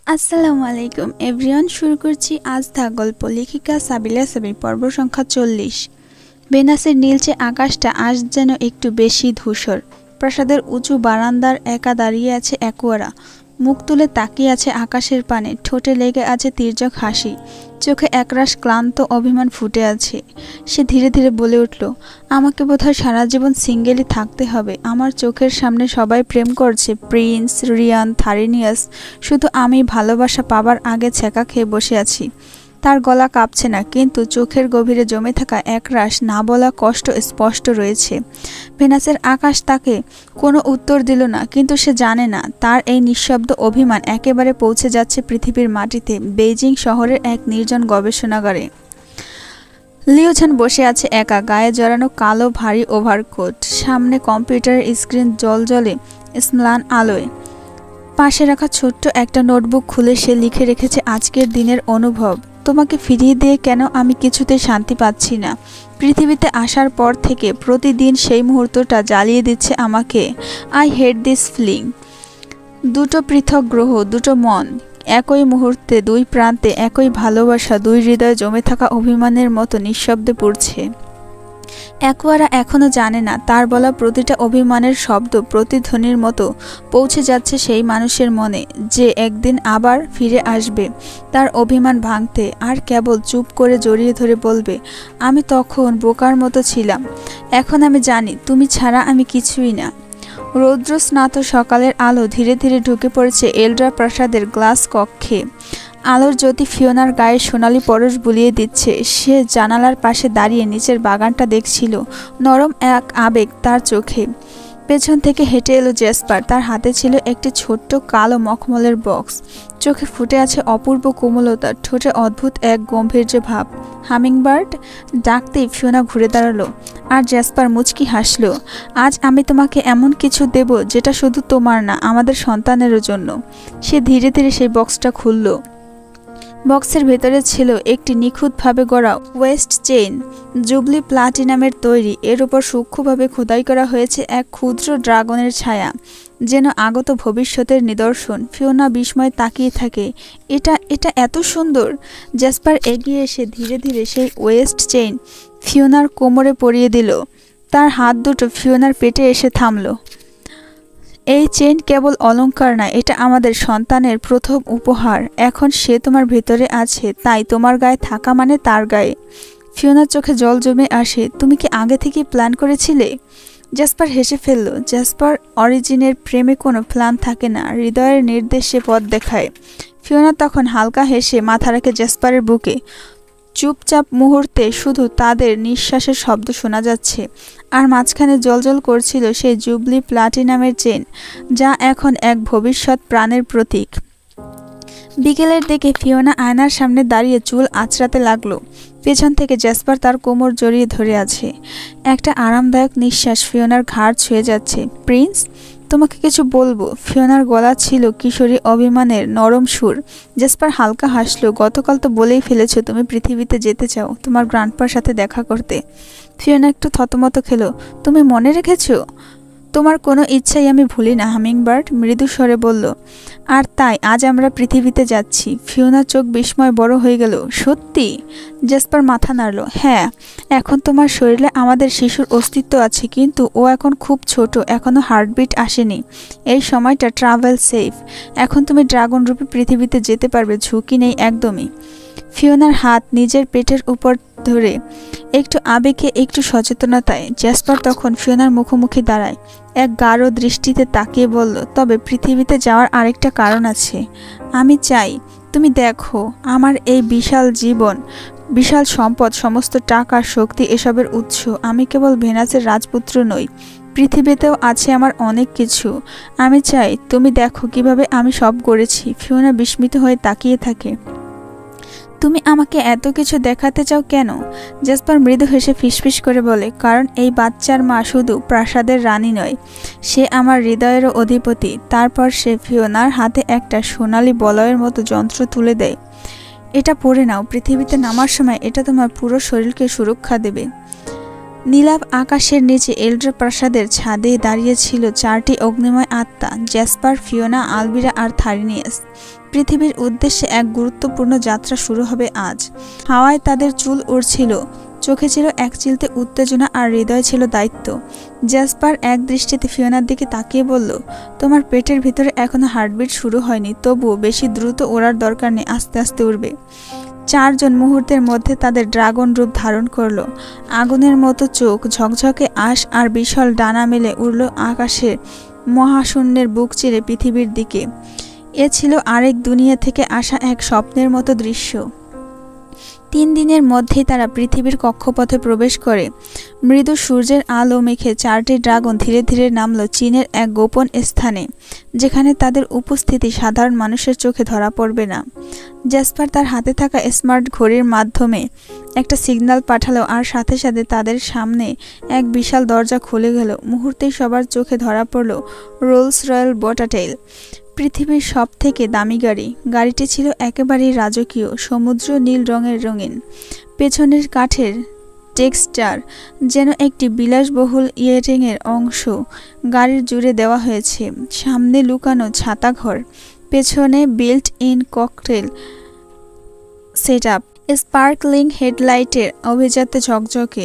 আসসালামু আলাইকুম এভরিওয়ান, শুরু করছি আজ দা গল্প। লেখিকা সাবিলা সাবির, পর্ব সংখ্যা 40। ভেনাসের নীলচে আকাশটা আজ যেন একটু বেশি ধূসর। প্রাসাদের উঁচু বারান্দার একা দাঁড়িয়ে আছে অ্যাকোয়ারা। মুখ তুলে তাকিয়ে আছে আকাশের পানে, ঠোঁটে লেগে আছে তির্যক হাসি, চোখে একরাশ ক্লান্ত অভিমান ফুটে আছে। সে ধীরে ধীরে বলে উঠল, আমাকে বোধহয় সারা জীবন সিঙ্গেলই থাকতে হবে। আমার চোখের সামনে সবাই প্রেম করছে, প্রিন্স, রিয়ান, থারিনিয়াস, শুধু আমি ভালোবাসা পাবার আগে ছ্যাঁকা খেয়ে বসে আছি। তার গলা কাঁপছে না, কিন্তু চোখের গভীরে জমে থাকা একরাশ না বলা কষ্ট স্পষ্ট রয়েছে। ভেনাসের আকাশ তাকে কোনো উত্তর দিল না, কিন্তু সে জানে না তার এই নিঃশব্দ অভিমান একেবারে পৌঁছে যাচ্ছে পৃথিবীর মাটিতে, বেইজিং শহরের এক নির্জন গবেষণাগারে। লিওঝান বসে আছে একা, গায়ে জড়ানো কালো ভারী ওভারকোট, সামনে কম্পিউটারের স্ক্রিন জ্বলজ্বলে ম্লান আলোয়। পাশে রাখা ছোট্ট একটা নোটবুক খুলে সে লিখে রেখেছে আজকের দিনের অনুভব। তোমাকে ফিরিয়ে দিয়ে কেন আমি কিছুতেই শান্তি পাচ্ছি না। পৃথিবীতে আসার পর থেকে প্রতিদিন সেই মুহূর্তটা জ্বালিয়ে দিচ্ছে আমাকে। I hate this feeling. দুটো পৃথক গ্রহ, দুটো মন, একই মুহূর্তে দুই প্রান্তে একই ভালোবাসা, দুই হৃদয়ে জমে থাকা অভিমানের মতো নিঃশব্দে পড়ছে। অ্যাকোয়ারা এখনও জানে না তার বলা প্রতিটা অভিমানের শব্দ প্রতিধ্বনির মতো পৌঁছে যাচ্ছে সেই মানুষের মনে, যে একদিন আবার ফিরে আসবে তার অভিমান ভাঙতে, আর কেবল চুপ করে জড়িয়ে ধরে বলবে, আমি তখন বোকার মতো ছিলাম, এখন আমি জানি তুমি ছাড়া আমি কিছুই না। রৌদ্র স্নাত সকালের আলো ধীরে ধীরে ঢুকে পড়েছে এলড্রা প্রাসাদের গ্লাস কক্ষে। আলোর জ্যোতি ফিওনার গায়ে সোনালি পরশ বুলিয়ে দিচ্ছে। সে জানালার পাশে দাঁড়িয়ে নিচের বাগানটা দেখছিল, নরম এক আবেগ তার চোখে। পেছন থেকে হেঁটে এলো জেসপার, তার হাতে ছিল একটি ছোট্ট কালো মখমলের বক্স। চোখে ফুটে আছে অপূর্ব কোমলতা, ঠোঁটে অদ্ভুত এক গম্ভীর্য ভাব। হামিংবার্ড ডাকতেই ফিওনা ঘুরে দাঁড়ালো, আর জেসপার মুচকি হাসল। আজ আমি তোমাকে এমন কিছু দেব যেটা শুধু তোমার না, আমাদের সন্তানেরও জন্য। সে ধীরে ধীরে সেই বক্সটা খুলল। বক্সের ভেতরে ছিল একটি নিখুঁতভাবে গড়া ওয়েস্ট চেইন, জুবলি প্লাটিনামের তৈরি। এর উপর সূক্ষ্মভাবে খোদাই করা হয়েছে এক ক্ষুদ্র ড্রাগনের ছায়া, যেন আগত ভবিষ্যতের নিদর্শন। ফিওনা বিস্ময়ে তাকিয়ে থাকে। এটা এটা এত সুন্দর! জেসপার এগিয়ে এসে ধীরে ধীরে সেই ওয়েস্ট চেইন ফিওনার কোমরে পরিয়ে দিল। তার হাত দুটো ফিওনার পেটে এসে থামল। এই চেইন কেবল অলংকার না, এটা আমাদের সন্তানের প্রথম উপহার। এখন সে তোমার ভেতরে আছে, তাই তোমার গায়ে থাকা মানে তার গায়ে। ফিওনার চোখে জল জমে আসে। তুমি কি আগে থেকে প্ল্যান করেছিলে? জেসপার হেসে ফেলল। জেসপার অরিজিনের প্রেমে কোনো প্ল্যান থাকে না, হৃদয়ের নির্দেশে পথ দেখায়। ফিওনা তখন হালকা হেসে মাথা রাখে জেসপারের বুকে। চুপচাপ মুহূর্তে শুধু তাদের নিঃশ্বাসের শব্দ শোনা যাচ্ছে, আর মাঝখানে জ্বলজ্বল করছিল সেই জুবলি প্লাটিনামের চেন, যা এখন এক ভবিষ্যৎ প্রাণের প্রতীক। বিকেলের দিকে ফিওনা আয়নার সামনে দাঁড়িয়ে চুল আঁচড়াতে লাগলো। পেছন থেকে জেসপার তার কোমর জড়িয়ে ধরে আছে। একটা আরামদায়ক নিঃশ্বাস ফিওনার ঘাড় ছুঁয়ে যাচ্ছে। প্রিন্স, তোমাকে কিছু বলবো। ফিওনার গলা ছিল কিশোরী অভিমানের নরম সুর। জেসপার হালকা হাসলো। গতকাল তো বলেই ফেলেছো তুমি পৃথিবীতে যেতে চাও, তোমার গ্র্যান্ডপার সাথে দেখা করতে। ফিওনা একটু থতমত খেলো। তুমি মনে রেখেছো? তোমার কোনো ইচ্ছাই আমি ভুলি না, হামিংবার্ড মৃদু স্বরে বলল। আর তাই আজ আমরা পৃথিবীতে যাচ্ছি। ফিওনার চোখ বিস্ময় বড় হয়ে গেল। সত্যি? জেসপার মাথা নাড়ল। হ্যাঁ, এখন তোমার শরীরে আমাদের শিশুর অস্তিত্ব আছে, কিন্তু ও এখন খুব ছোট, এখনো হার্টবিট আসেনি। এই সময়টা ট্রাভেল সেফ। এখন তুমি ড্রাগন রূপে পৃথিবীতে যেতে পারবে, ঝুঁকি নেই একদমই। ফিওনার হাত নিজের পেটের উপর ধরে একটু আবেগে একটু সচেতনতায় জেসপার তখন ফিওনার মুখোমুখি দাঁড়ায়। এক গাঢ় দৃষ্টিতে তাকিয়ে বলল, তবে পৃথিবীতে যাওয়ার আরেকটা কারণ আছে। আমি চাই তুমি দেখো, আমার এই বিশাল জীবন, বিশাল সম্পদ, সমস্ত টাকা, শক্তি, এসবের উৎস। আমি কেবল ভেনাসের রাজপুত্র নই, পৃথিবীতেও আছে আমার অনেক কিছু। আমি চাই তুমি দেখো কিভাবে আমি সব করেছি। ফিওনা বিস্মিত হয়ে তাকিয়ে থাকে। তুমি আমাকে এত কিছু দেখাতে চাও কেন? জেসপার মৃদু হেসে ফিসফিস করে বলে, কারণ এই বাচ্চার মা শুধু প্রাসাদের রানী নয়, সে আমার হৃদয়েরও অধিপতি। তারপর সে ফিওনার হাতে একটা সোনালি বলয়ের মতো যন্ত্র তুলে দেয়। এটা পড়ে নাও, পৃথিবীতে নামার সময় এটা তোমার পুরো শরীরকে সুরক্ষা দেবে। নীলাভ আকাশের নিচে এলড্রা প্রাসাদের ছাদে দাঁড়িয়েছিল 4টি অগ্নিময় আত্মা, জ্যাসপার, ফিওনা, আলভিরা আর থারিনিয়াস। পৃথিবীর উদ্দেশ্যে এক গুরুত্বপূর্ণ যাত্রা শুরু হবে আজ। হাওয়ায় তাদের চুল উড়ছিল, চোখে ছিল এক চিলতে উত্তেজনা আর হৃদয়ে ছিল দায়িত্ব। জ্যাসপার এক দৃষ্টিতে ফিওনার দিকে তাকিয়ে বলল, তোমার পেটের ভিতরে এখনো হার্টবিট শুরু হয়নি, তবুও বেশি দ্রুত ওড়ার দরকার নেই, আস্তে আস্তে উড়বে। 4 জন মুহূর্তের মধ্যে তাদের ড্রাগন রূপ ধারণ করল। আগুনের মতো চোখ, ঝকঝকে আশ আর বিশাল ডানা মেলে উড়ল আকাশে, মহাশূন্যের বুক চিরে পৃথিবীর দিকে। এ ছিল আরেক দুনিয়া থেকে আসা এক স্বপ্নের মতো দৃশ্য। 3 দিনের মধ্যেই তারা পৃথিবীর কক্ষপথে প্রবেশ করে। মৃদু সূর্যের আলো মেখে 4টি ড্রাগন ধীরে ধীরে নামল চীনের এক গোপন স্থানে, যেখানে তাদের উপস্থিতি সাধারণ মানুষের চোখে ধরা পড়বে না। জ্যাসপার তার হাতে থাকা স্মার্ট ঘড়ির মাধ্যমে একটা সিগন্যাল পাঠালো, আর সাথে সাথে তাদের সামনে এক বিশাল দরজা খুলে গেল। মুহূর্তেই সবার চোখে ধরা পড়ল রোলস রয়েল বোটাটেল, পৃথিবীর সব থেকে দামি গাড়ি। গাড়িটি ছিল একেবারেই রাজকীয়, সমুদ্র নীল রঙের রঙিন। পেছনের কাঠের টেক্সচার যেন একটি বিলাসবহুল ইয়েরিংয়ের অংশ গাড়ির জুড়ে দেওয়া হয়েছে। সামনে লুকানো ছাতাঘর, পেছনে built in cocktail setup, sparkling হেডলাইটের অভিজাত ঝকঝকে,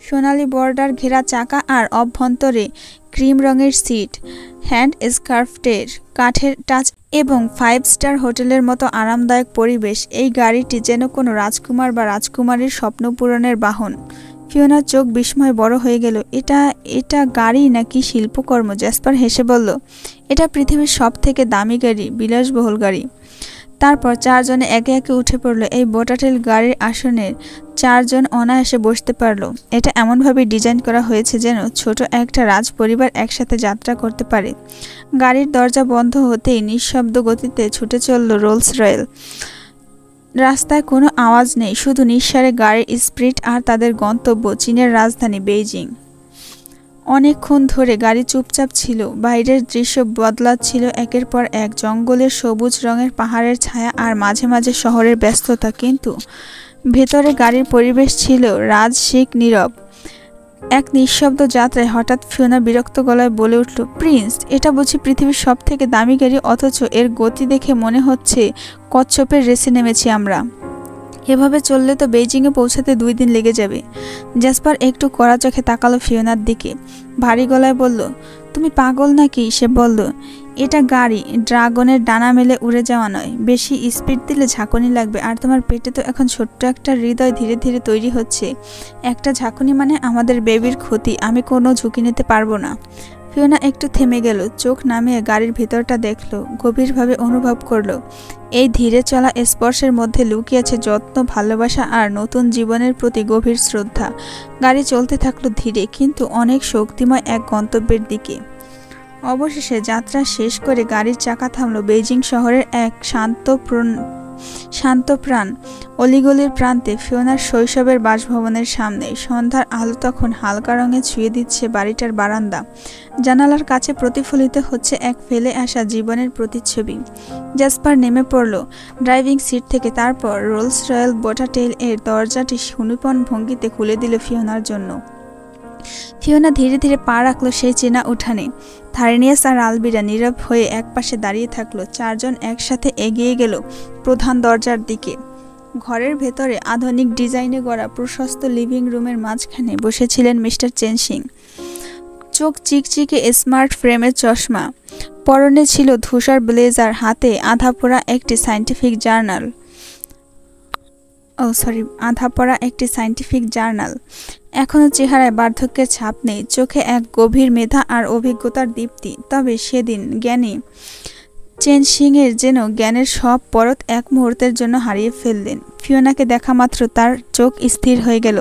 সোনালি বর্ডার ঘেরা চাকা আর অভ্যন্তরে ক্রিম রঙের সিট, হ্যান্ড স্কার্ফটের কাঠের টাচ এবং 5 স্টার হোটেলের মতো আরামদায়ক পরিবেশ। এই গাড়িটি যেন কোনো রাজকুমার বা রাজকুমারীর স্বপ্ন পূরণের বাহন। ফিওনার চোখ বিস্ময়ে বড় হয়ে গেল। এটা গাড়ি নাকি শিল্পকর্ম? জ্যাসপার হেসে বলল, এটা পৃথিবীর সব থেকে দামি গাড়ি, বিলাসবহুল গাড়ি। তারপর 4 জনে একে একে উঠে পড়ল। এই বোটাটেল গাড়ির আসনের 4 জন অনায়াসে বসতে পারল। এটা এমনভাবে ডিজাইন করা হয়েছে যেন ছোট একটা রাজ পরিবার একসাথে যাত্রা করতে পারে। গাড়ির দরজা বন্ধ হতেই নিঃশব্দ গতিতে ছুটে চলল রোলস রয়েল। রাস্তায় কোনো আওয়াজ নেই, শুধু নিঃসাড়ে গাড়ির স্পিড আর তাদের গন্তব্য চীনের রাজধানী বেইজিং। অনেকক্ষণ ধরে গাড়ি চুপচাপ ছিল। বাইরের দৃশ্য বদলাচ্ছিল একের পর এক, জঙ্গলের সবুজ রঙের পাহাড়ের ছায়া আর মাঝে মাঝে শহরের ব্যস্ততা, কিন্তু ভেতরে গাড়ির পরিবেশ ছিল রাজসিক, নীরব। এক নিঃশব্দ যাত্রায় হঠাৎ ফিওনা বিরক্ত গলায় বলে উঠল, প্রিন্স, এটা বুঝি পৃথিবীর সব থেকে দামি গাড়ি, অথচ এর গতি দেখে মনে হচ্ছে কচ্ছপের রেসে নেমেছি আমরা। এভাবে চললে তো বেইজিংয়ে পৌঁছাতে 2 দিন লেগে যাবে। জ্যাসপার একটু কড়া চোখে তাকালো ফিওনার দিকে, ভারী গলায় বলল, তুমি পাগল নাকি? সে বলল, এটা গাড়ি, ড্রাগনের ডানা মেলে উড়ে যাওয়া নয়। বেশি স্পিড দিলে ঝাঁকুনি লাগবে, আর তোমার পেটে তো এখন ছোট্ট একটা হৃদয় ধীরে ধীরে তৈরি হচ্ছে। একটা ঝাঁকুনি মানে আমাদের বেবির ক্ষতি। আমি কোনো ঝুঁকি নিতে পারবো না। ফিওনা একটু থেমে গেল, চোখ নামিয়ে গাড়ির ভেতরটা দেখলো, গভীরভাবে অনুভব করলো এই ধীরে চলা স্পর্শের মধ্যে লুকিয়েছে যত্ন, ভালোবাসা আর নতুন জীবনের প্রতি গভীর শ্রদ্ধা। গাড়ি চলতে থাকলো ধীরে, কিন্তু অনেক শক্তিময় এক গন্তব্যের দিকে। অবশেষে যাত্রা শেষ করে গাড়ির চাকা থামল বেইজিং শহরের এক শান্তপ্রাণ অলিগলির প্রান্তে, ফিওনার শৈশবের বাসভবনের সামনে। সন্ধ্যার আলো তখন হালকা রঙে ছুঁয়ে দিচ্ছে বাড়িটার বারান্দা। জানালার কাছে প্রতিফলিত হচ্ছে এক ফেলে আসা জীবনের প্রতিচ্ছবি। জ্যাসপার নেমে পড়ল ড্রাইভিং সিট থেকে, তারপর রোলস রয়েল বোটাটেল এর দরজাটি সুনিপুণ ভঙ্গিতে খুলে দিল ফিওনার জন্য। ফিওনা ধীরে ধীরে পা রাখল সেই চেনা উঠানে। থারিনিয়াস আর আলভিরা নীরব হয়ে একপাশে দাঁড়িয়ে থাকলো। 4 জন একসাথে এগিয়ে গেল প্রধান দরজার দিকে। ঘরের ভেতরে আধুনিক ডিজাইনে গড়া প্রশস্ত লিভিং রুমের মাঝখানে বসেছিলেন মিস্টার চেনসিং। চোখ চিকচিকে স্মার্ট ফ্রেমের চশমা, পরনে ছিল ধূসর ব্লেজার, হাতে আধা পড়া একটি সায়েন্টিফিক জার্নাল। এখনো চেহারায় বার্ধক্যের ছাপ নেই, চোখে এক গভীর মেধা আর অভিজ্ঞতার দীপ্তি। তবে সেদিন জ্ঞানী চেনসিংয়ের যেন জ্ঞানের সব পরত এক মুহূর্তের জন্য হারিয়ে ফেললেন। ফিওনাকে দেখা মাত্র তার চোখ স্থির হয়ে গেল।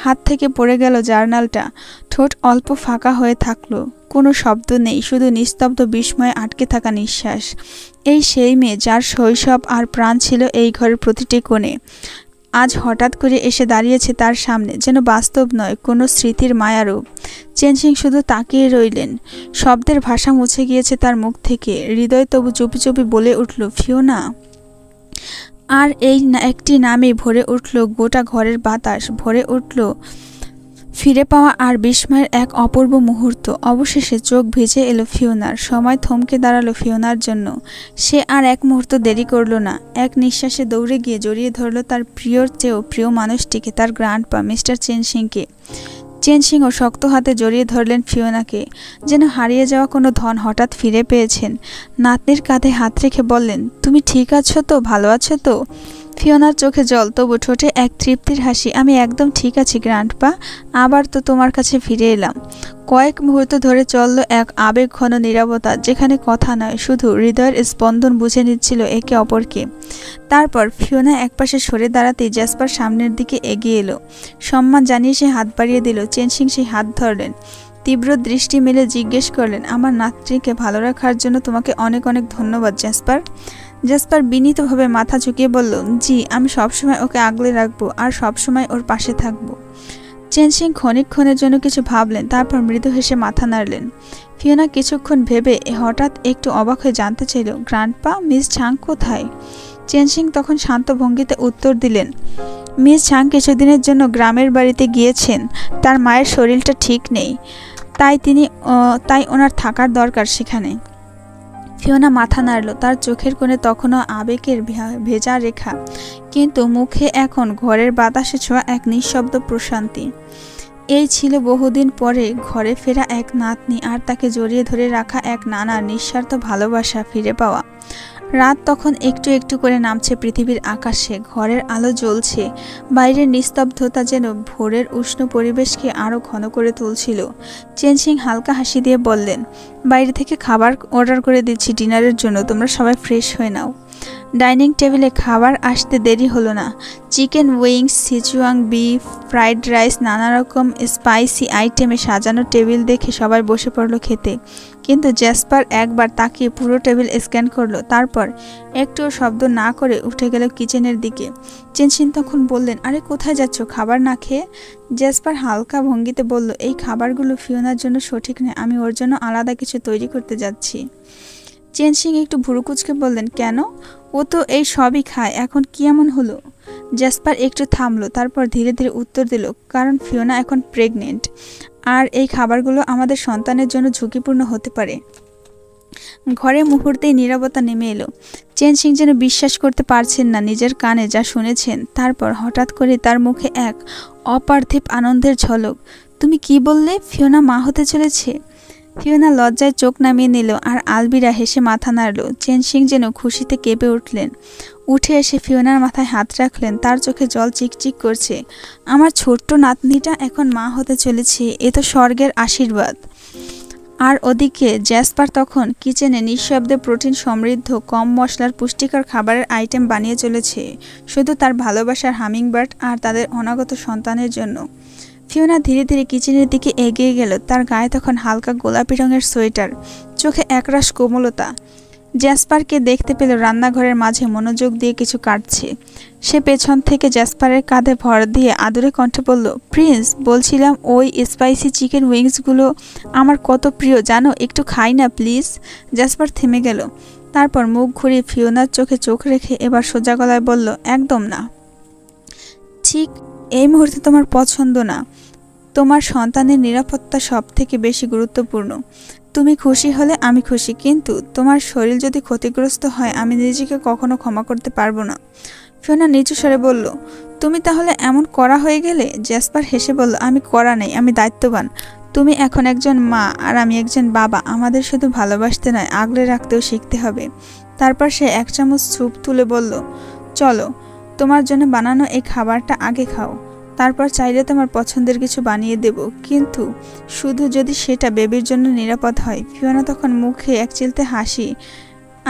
হাত থেকে পড়ে গেল জার্নালটা। ঠোঁট অল্প ফাঁকা হয়ে থাকলো। কোনো শব্দ নেই, শুধু নিস্তব্ধ বিস্ময়ে আটকে থাকা নিঃশ্বাস। এই সেই মেয়ে যার শৈশব আর প্রাণ ছিল এই ঘরের প্রতিটি কোণে, আজ হঠাৎ করে এসে দাঁড়িয়েছে তার সামনে, যেন বাস্তব নয়, কোনো স্মৃতির মায়ারূপ। চেনসিং শুধু তাকিয়ে রইলেন। শব্দের ভাষা মুছে গিয়েছে তার মুখ থেকে। হৃদয় তবু চুপি চুপি বলে উঠল, ফিওনা। আর এই একটি নামে ভরে উঠল গোটা ঘরের বাতাস, ভরে উঠল ফিরে পাওয়া আর বিস্ময়ের এক অপূর্ব মুহূর্ত। অবশেষে চোখ ভিজে এলো ফিওনার। সময় থমকে দাঁড়ালো ফিওনার জন্য। সে আর এক মুহূর্ত দেরি করল না। এক নিঃশ্বাসে দৌড়ে গিয়ে জড়িয়ে ধরল তার প্রিয়র চেয়েও প্রিয় মানুষটিকে, তার গ্র্যান্ডপা মিস্টার চেন সিংকে। চেন সিংও শক্ত হাতে জড়িয়ে ধরলেন ফিওনাকে, যেন হারিয়ে যাওয়া কোনো ধন হঠাৎ ফিরে পেয়েছেন। নাতনির কাঁধে হাত রেখে বললেন, তুমি ঠিক আছো তো, ভালো আছো তো? ফিওনার চোখে জল, তবু ঠোঁটে এক তৃপ্তির হাসি। আমি একদম ঠিক আছি গ্র্যান্ডপা, আবার তো তোমার কাছে ফিরে এলাম। কয়েক মুহূর্ত ধরে চলল এক আবেগঘন নীরবতা, যেখানে কথা নয়, শুধু হৃদয়ের স্পন্দন বুঝে নিচ্ছিল একে অপরকে। তারপর ফিওনা একপাশে সরে দাঁড়াতেই জ্যাসপার সামনের দিকে এগিয়ে এলো। সম্মান জানিয়ে সে হাত বাড়িয়ে দিল। চেন সিং সেই হাত ধরলেন, তীব্র দৃষ্টি মেলে জিজ্ঞেস করলেন, আমার নাতনিকে ভালো রাখার জন্য তোমাকে অনেক অনেক ধন্যবাদ জ্যাসপার। জ্যাসপার বিনীতভাবে মাথা ঝুঁকিয়ে বলল, জি, আমি সবসময় ওকে আগলে রাখবো আর সবসময় ওর পাশে থাকবো। চেন সিং ক্ষণিকক্ষণের জন্য কিছু ভাবলেন, তারপর মৃদু হেসে মাথা নাড়লেন। ফিওনা কিছুক্ষণ ভেবে হঠাৎ একটু অবাক হয়ে জানতে চাইল, গ্র্যান্ডপা, মিস ঝাং কোথায়? চেন সিং তখন শান্ত ভঙ্গিতে উত্তর দিলেন, মিস ঝাং কিছুদিনের জন্য গ্রামের বাড়িতে গিয়েছেন। তার মায়ের শরীরটা ঠিক নেই, তাই ওনার থাকার দরকার সেখানে। ফিওনা মাথা নাড়ল। তার চোখের কোণে তখনও আবেগের ভেজা রেখা, কিন্তু মুখে এখন ঘরের বাতাসে ছোঁয়া এক নিঃশব্দ প্রশান্তি। এই ছিল বহুদিন পরে ঘরে ফেরা এক নাতনি আর তাকে জড়িয়ে ধরে রাখা এক নানার নিঃস্বার্থ ভালোবাসা ফিরে পাওয়া। রাত তখন একটু একটু করে নামছে পৃথিবীর আকাশে। ঘরের আলো জ্বলছে, বাইরের নিস্তব্ধতা যেন ভোরের উষ্ণ পরিবেশকে আরও ঘন করে তুলছিল। চেন সিং হালকা হাসি দিয়ে বললেন, বাইরে থেকে খাবার অর্ডার করে দিচ্ছি ডিনারের জন্য, তোমরা সবাই ফ্রেশ হয়ে নাও। ডাইনিং টেবিলে খাবার আসতে দেরি হলো না। Chicken wings, Szechuan beef, fried rice, নানা রকম স্পাইসি আইটেমে সাজানো টেবিল দেখে সবাই বসে পড়ল খেতে। কিন্তু জ্যাসপার একবার তাকিয়ে পুরো টেবিল স্ক্যান করলো, তারপর একটুও শব্দ না করে উঠে গেল কিচেনের দিকে। চেন সিং তখন বললেন, আরে কোথায় যাচ্ছ খাবার না খেয়ে? জ্যাসপার হালকা ভঙ্গিতে বলল, এই খাবারগুলো ফিওনার জন্য সঠিক নয়, আমি ওর জন্য আলাদা কিছু তৈরি করতে যাচ্ছি। চেন সিং একটু ভুরু কুঁচকে বললেন, কেন? ও তো এই সবই খায়, এখন কি এমন হলো? জ্যাসপার একটু থামলো, তারপর ধীরে ধীরে উত্তর দিল, কারণ ফিওনা এখন প্রেগনেন্ট, আর এই খাবারগুলো আমাদের সন্তানের জন্য ঝুঁকিপূর্ণ হতে পারে। ঘরে মুহূর্তেই নীরবতা নেমে এলো। চেন সিং যেন বিশ্বাস করতে পারছেন না নিজের কানে যা শুনেছেন। তারপর হঠাৎ করে তার মুখে এক অপার্থিব আনন্দের ঝলক। তুমি কি বললে? ফিওনা মা হতে চলেছে? ফিওনা লজ্জায় চোখ নামিয়ে নিল আর আলবিরা হেসে মাথা নাড়ল। চেন সিং যেন খুশিতে কেঁপে উঠলেন। উঠে এসে ফিওনার মাথায় হাত রাখলেন, তার চোখে জল চিকচিক করছে। আমার ছোট্ট নাতনিটা এখন মা হতে চলেছে, এ তো স্বর্গের আশীর্বাদ। আর ওদিকে জ্যাসপার তখন কিচেনে নিঃশব্দে প্রোটিন সমৃদ্ধ কম মশলার পুষ্টিকর খাবারের আইটেম বানিয়ে চলেছে, শুধু তার ভালোবাসার হামিংবার্ড আর তাদের অনাগত সন্তানের জন্য। ফিওনা ধীরে ধীরে কিচেনের দিকে এগিয়ে গেল। তার গায়ে তখন হালকা গোলাপি রঙের সোয়েটার, চোখে একরাশ কোমলতা। জ্যাসপারকে দেখতে পেল রান্নাঘরের মাঝে মনোযোগ দিয়ে কিছু কাটছে। সে পেছন থেকে জ্যাসপারের কাঁধে ভর দিয়ে আদুরে কণ্ঠে বলল, প্রিন্স, বলছিলাম ওই স্পাইসি চিকেন উইংসগুলো আমার কত প্রিয় জানো, একটু খাই না প্লিজ? জ্যাসপার থেমে গেল, তারপর মুখ ঘুরিয়ে ফিওনার চোখে চোখ রেখে এবার সোজা গলায় বলল, একদম না, ঠিক এই মুহূর্তে তোমার পছন্দ না। তোমার সন্তানের নিরাপত্তা সব থেকে বেশি গুরুত্বপূর্ণ। তুমি খুশি হলে আমি খুশি, কিন্তু তোমার শরীর যদি ক্ষতিগ্রস্ত হয় আমি নিজেকে কখনো ক্ষমা করতে পারবো না। ফিওনা নিচু স্বরে বলল, তুমি তাহলে এমন করা হয়ে গেলে? জ্যাসপার হেসে বলল, আমি করা নেই, আমি দায়িত্ববান। তুমি এখন একজন মা আর আমি একজন বাবা। আমাদের শুধু ভালোবাসতে নয়, আগলে রাখতেও শিখতে হবে। তারপর সে এক চামচ স্যুপ তুলে বলল, চলো, তোমার জন্য বানানো এই খাবারটা আগে খাও, তারপর চাইলে তোমার পছন্দের কিছু বানিয়ে দেব, কিন্তু শুধু যদি সেটা বেবির জন্য নিরাপদ হয়। ফিওনা তখন মুখে এক চিলতে হাসি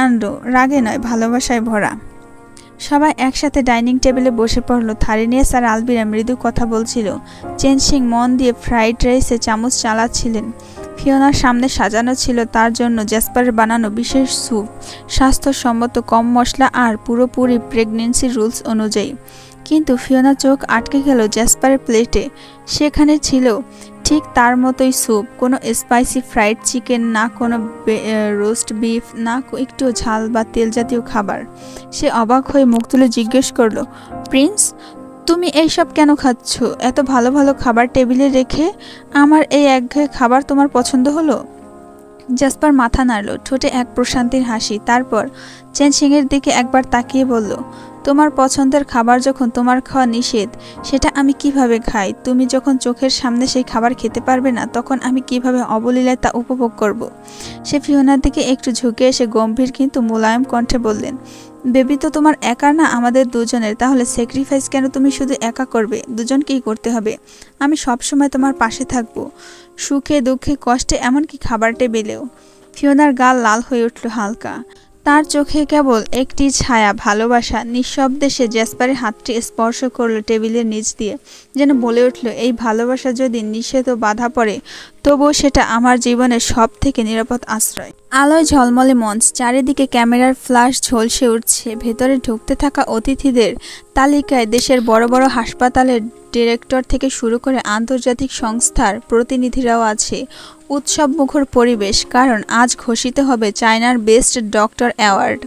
আনলো, রাগে নয়, ভালোবাসায় ভরা। সবাই একসাথে ডাইনিং টেবিলে বসে পড়ল। থারিনিয়াস আর আলবিরা মৃদু কথা বলছিল। চেন সিং মন দিয়ে ফ্রাইড রাইসে চামচ চালাচ্ছিলেন। ফিওনার সামনে সাজানো ছিল তার জন্য জ্যাসপারের বানানো বিশেষ স্যুপ, স্বাস্থ্যসম্মত, কম মশলা আর পুরোপুরি প্রেগনেন্সি রুলস অনুযায়ী। কিন্তু ফিওনার চোখ আটকে গেল জ্যাসপারের প্লেটে। সেখানে ছিল ঠিক তার মতোই স্যুপ, কোনো স্পাইসি ফ্রাইড চিকেন না, কোনো রোস্ট বিফ না, একটু ঝাল বা তেল জাতীয় খাবার। সে অবাক হয়ে মুখ তুলে জিজ্ঞেস করলো, প্রিন্স, তুমি এইসব কেন খাচ্ছ? এত ভালো ভালো খাবার টেবিলে রেখে আমার এই একঘেয়ে খাবার তোমার পছন্দ হলো? জাসপার মাথা নাড়ল, ঠোঁটে এক প্রশান্তির হাসি। তারপর চেন সিংয়ের দিকে একবার তাকিয়ে বলল, তোমার পছন্দের খাবার যখন তোমার খাওয়া নিষেধ, সেটা আমি কিভাবে খাই? তুমি যখন চোখের সামনে সেই খাবার খেতে পারবে না, তখন আমি কিভাবে অবলীলায় তা উপভোগ করব? সে ফিওনার দিকে একটু ঝুঁকে এসে গম্ভীর কিন্তু মোলায়েম কণ্ঠে বললেন, বেবি তো তোমার একার না, আমাদের দুজনের। তাহলে স্যাক্রিফাইস কেন তুমি শুধু একা করবে? দুজনকেই করতে হবে। আমি সবসময় তোমার পাশে থাকব, সুখে দুঃখে কষ্টে, এমনকি খাবার টেবিলেও। ফিওনার গাল লাল হয়ে উঠল হালকা। তার চোখে কেবল একটি ছায়া, ভালোবাসা। নিঃশব্দে সে জ্যাসপারের হাতটি স্পর্শ করল টেবিলের নিচ দিয়ে, যেন বলে উঠল, এই ভালোবাসা যদি নিষেধ ও বাধা পড়ে, তবুও সেটা আমার জীবনের সব থেকে নিরাপদ আশ্রয়। আলোয় ঝলমলে মঞ্চ, চারিদিকে ক্যামেরার ফ্ল্যাশ ঝলসে উঠছে। ভেতরে ঢুকতে থাকা অতিথিদের তালিকায় দেশের বড় বড় হাসপাতালের ডিরেক্টর থেকে শুরু করে আন্তর্জাতিক সংস্থার প্রতিনিধিরাও আছে। উৎসবমুখর পরিবেশ, কারণ আজ ঘোষিত হবে চায়নার বেস্ট ডক্টর অ্যাওয়ার্ড।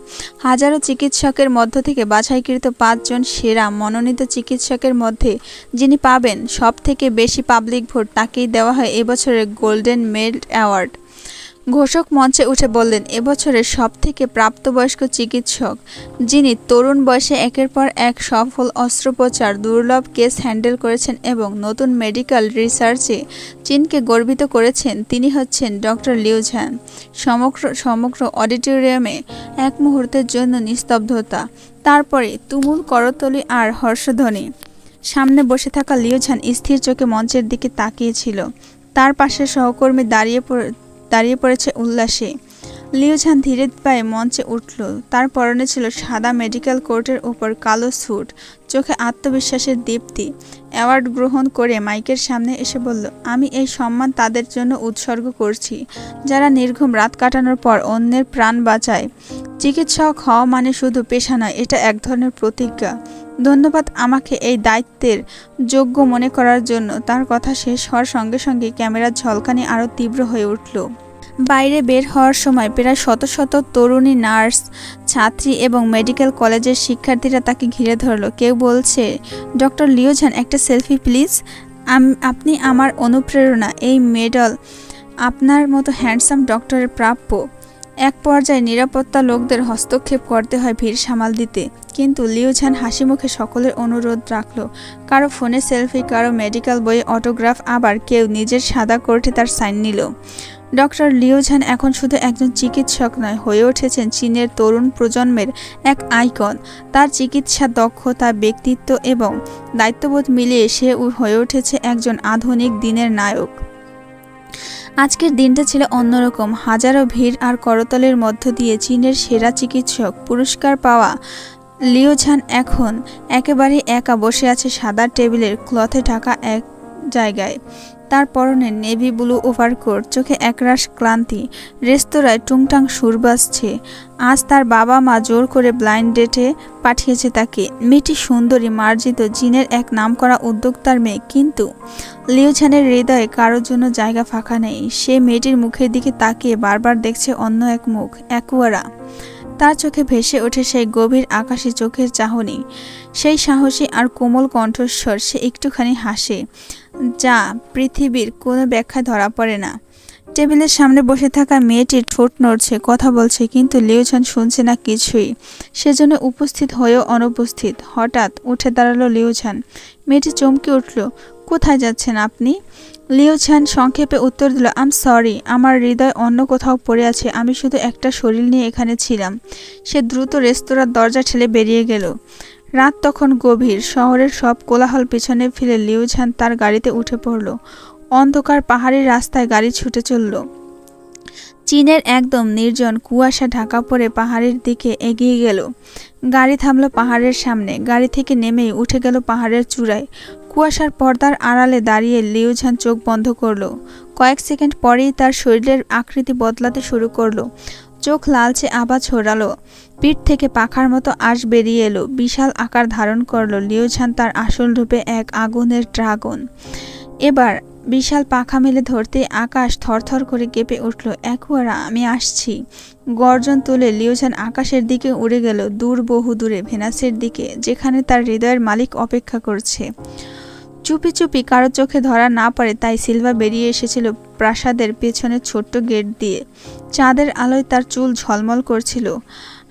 হাজারো চিকিৎসকের মধ্য থেকে বাছাইকৃত 5 জন সেরা মনোনীত চিকিৎসকের মধ্যে যিনি পাবেন সব থেকে বেশি পাবলিক ভোট, তাকেই দেওয়া হয় এবছরের গোল্ডেন মেডেল অ্যাওয়ার্ড। ঘোষক মঞ্চে উঠে বললেন, এবছরের সবথেকে প্রাপ্তবয়স্ক চিকিৎসক, যিনি তরুণ বয়সে একের পর এক সফল অস্ত্রোপচার, দুর্লভ কেস হ্যান্ডেল করেছেন এবং নতুন মেডিকেল রিসার্চে চীনকে গর্বিত করেছেন, তিনি হচ্ছেন ডক্টর লিউ ঝান। সমগ্র অডিটোরিয়ামে এক মুহূর্তের জন্য নিস্তব্ধতা, তারপরে তুমুল করতালি আর হর্ষধ্বনি। সামনে বসে থাকা লিউ ঝান স্থির চোখে মঞ্চের দিকে তাকিয়েছিল। তার পাশে সহকর্মী দাঁড়িয়ে পড়েছে উল্লাসে। লিউ ঝান ধীরে পায়ে মঞ্চে উঠল। তার পরনে ছিল সাদা মেডিকেল কোটের উপর কালো স্যুট, চোখে আত্মবিশ্বাসের দীপ্তি। অ্যাওয়ার্ড গ্রহণ করে মাইকের সামনে এসে বলল, আমি এই সম্মান তাদের জন্য উৎসর্গ করছি, যারা নির্ঘুম রাত কাটানোর পর অন্যের প্রাণ বাঁচায়। চিকিৎসক হওয়া মানে শুধু পেশা নয়, এটা এক ধরনের প্রতিজ্ঞা। ধন্যবাদ আমাকে এই দায়িত্বের যোগ্য মনে করার জন্য। তার কথা শেষ হওয়ার সঙ্গে সঙ্গে ক্যামেরার ঝলকানি আরও তীব্র হয়ে উঠল। বাইরে বের হওয়ার সময় প্রায় শত শত তরুণী, নার্স, ছাত্রী এবং মেডিকেল কলেজের শিক্ষার্থীরা তাকে ঘিরে ধরল। কেউ বলছে, ডক্টর লিউ ঝান, একটা সেলফি প্লিজ। আপনি আমার অনুপ্রেরণা। এই মেডেল আপনার মতো হ্যান্ডসাম ডক্টরের প্রাপ্য। এক পর্যায়ে নিরাপত্তা লোকদের হস্তক্ষেপ করতে হয় ভিড় সামাল দিতে, কিন্তু লিউ ঝান হাসি মুখে সকলের অনুরোধ রাখল। কারো ফোনে সেলফি, কারো মেডিকেল বইয়ে অটোগ্রাফ, আবার কেউ নিজের সাদা কোর্টে তার সাইন নিল। ডক্টর লিউ ঝান এখন শুধু একজন চিকিৎসক নয়, হয়ে উঠেছেন চীনের তরুণ প্রজন্মের এক আইকন। তার চিকিৎসা দক্ষতা, ব্যক্তিত্ব এবং দায়িত্ববোধ মিলিয়ে সে হয়ে উঠেছে একজন আধুনিক দিনের নায়ক। আজকের দিনটা ছিল অন্যরকম। হাজারো ভিড় আর করতালির মধ্য দিয়ে চীনের সেরা চিকিৎসক পুরস্কার পাওয়া লিউ ঝান এখন একেবারে একা বসে আছে সাদা টেবিলের ক্লথে ঢাকা এক জায়গায়। তার পরনে নেভি ব্লু ওভারকোট, চোখে একরাশ ক্লান্তি। রেস্তোরাঁয় টুংটাং সুর বাজছে। আজ তার বাবা মা জোর করে ব্লাইন্ড ডেটে পাঠিয়েছে তাকে। মেয়েটি সুন্দরী, মার্জিত, চীনের এক নামকরা উদ্যোক্তার মেয়ে, কিন্তু লিউ ঝানের হৃদয়ে কারোর জন্য জায়গা ফাঁকা নেই। সে মেয়েটির মুখের দিকে তাকিয়ে বারবার দেখছে অন্য এক মুখ, অ্যাকুয়ারা। তার চোখে ভেসে ওঠে সেই গভীর আকাশী চোখের চাহনি, সেই সাহসী আর কোমল কণ্ঠস্বর। সে একটুখানি হাসে, যা পৃথিবীর কোনো ব্যাখ্যায় ধরা পড়ে না। টেবিলের সামনে বসে থাকা মেয়েটির ঠোঁট নড়ছে, কথা বলছে, কিন্তু লিউ ঝান শুনছে না কিছুই। সেজন্য উপস্থিত হয়েও অনুপস্থিত। হঠাৎ উঠে দাঁড়ালো লিউ ঝান। মেয়েটি চমকে উঠল, কোথায় যাচ্ছেন আপনি? লিউ ঝান সংক্ষেপে উত্তর দিল, আম সরি, আমার হৃদয় অন্য কোথাও পড়ে আছে। আমি শুধু একটা শরীর নিয়ে এখানে ছিলাম। সে দ্রুত রেস্তোরাঁর দরজা ঠেলে বেরিয়ে গেল। রাত তখন গভীর। শহরের সব কোলাহল পিছনে ফেলে লিউ ঝান তার গাড়িতে উঠে পড়ল। অন্ধকার পাহাড়ি রাস্তায় গাড়ি ছুটে চলল। চীনের একদম নির্জন, কুয়াশা ঢাকা পড়ে পাহাড়ের দিকে এগিয়ে গেল। গাড়ি থামলো পাহাড়ের সামনে। গাড়ি থেকে নেমেই উঠে গেল পাহাড়ের চূড়ায়। কুয়াশার পর্দার আড়ালে দাঁড়িয়ে লিউ ঝান চোখ বন্ধ করল। কয়েক সেকেন্ড পরেই তার শরীরের আকৃতি বদলাতে শুরু করলো। চোখ লালচে আভা ছড়ালো, পিঠ থেকে পাখার মতো আঁশ বেরিয়ে এলো, বিশাল আকার ধারণ করলো। লিউ ঝান তার আসল রূপে এক আগুনের ড্রাগন। এবার বিশাল পাখা মেলে ধরতেই আকাশ থরথর করে কেঁপে উঠল। অ্যাকুয়ারা, আমি আসছি। গর্জন তুলে লিওজান আকাশের দিকে উড়ে গেল, দূর বহু দূরে ভেনাসের দিকে, যেখানে তার হৃদয়ের মালিক অপেক্ষা করছে। চুপি চুপি কারো চোখে ধরা না পড়ে তাই সিলভা বেরিয়ে এসেছিল প্রাসাদের পেছনের ছোট্ট গেট দিয়ে। চাঁদের আলোয় তার চুল ঝলমল করছিল।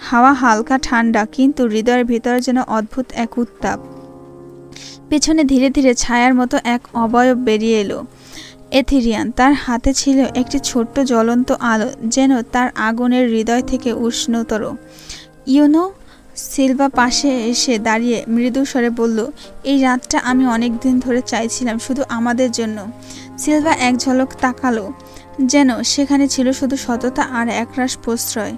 হাওয়া হালকা ঠান্ডা, কিন্তু হৃদয়ের ভিতরে যেন অদ্ভুত এক উত্তাপ। পেছনে ধীরে ধীরে ছায়ার মতো এক অবয়ব বেরিয়ে এলো। এথিরিয়ান। তার হাতে ছিল একটি ছোট্ট জ্বলন্ত আলো, যেন তার আগুনের হৃদয় থেকে উষ্ণতর। ইউনো, সিলভা পাশে এসে দাঁড়িয়ে মৃদু স্বরে বলল, এই রাতটা আমি অনেক দিন ধরে চাইছিলাম, শুধু আমাদের জন্য। সিলভা এক ঝলক তাকালো, যেন সেখানে ছিল শুধু সততা আর একরাশ প্রশ্রয়।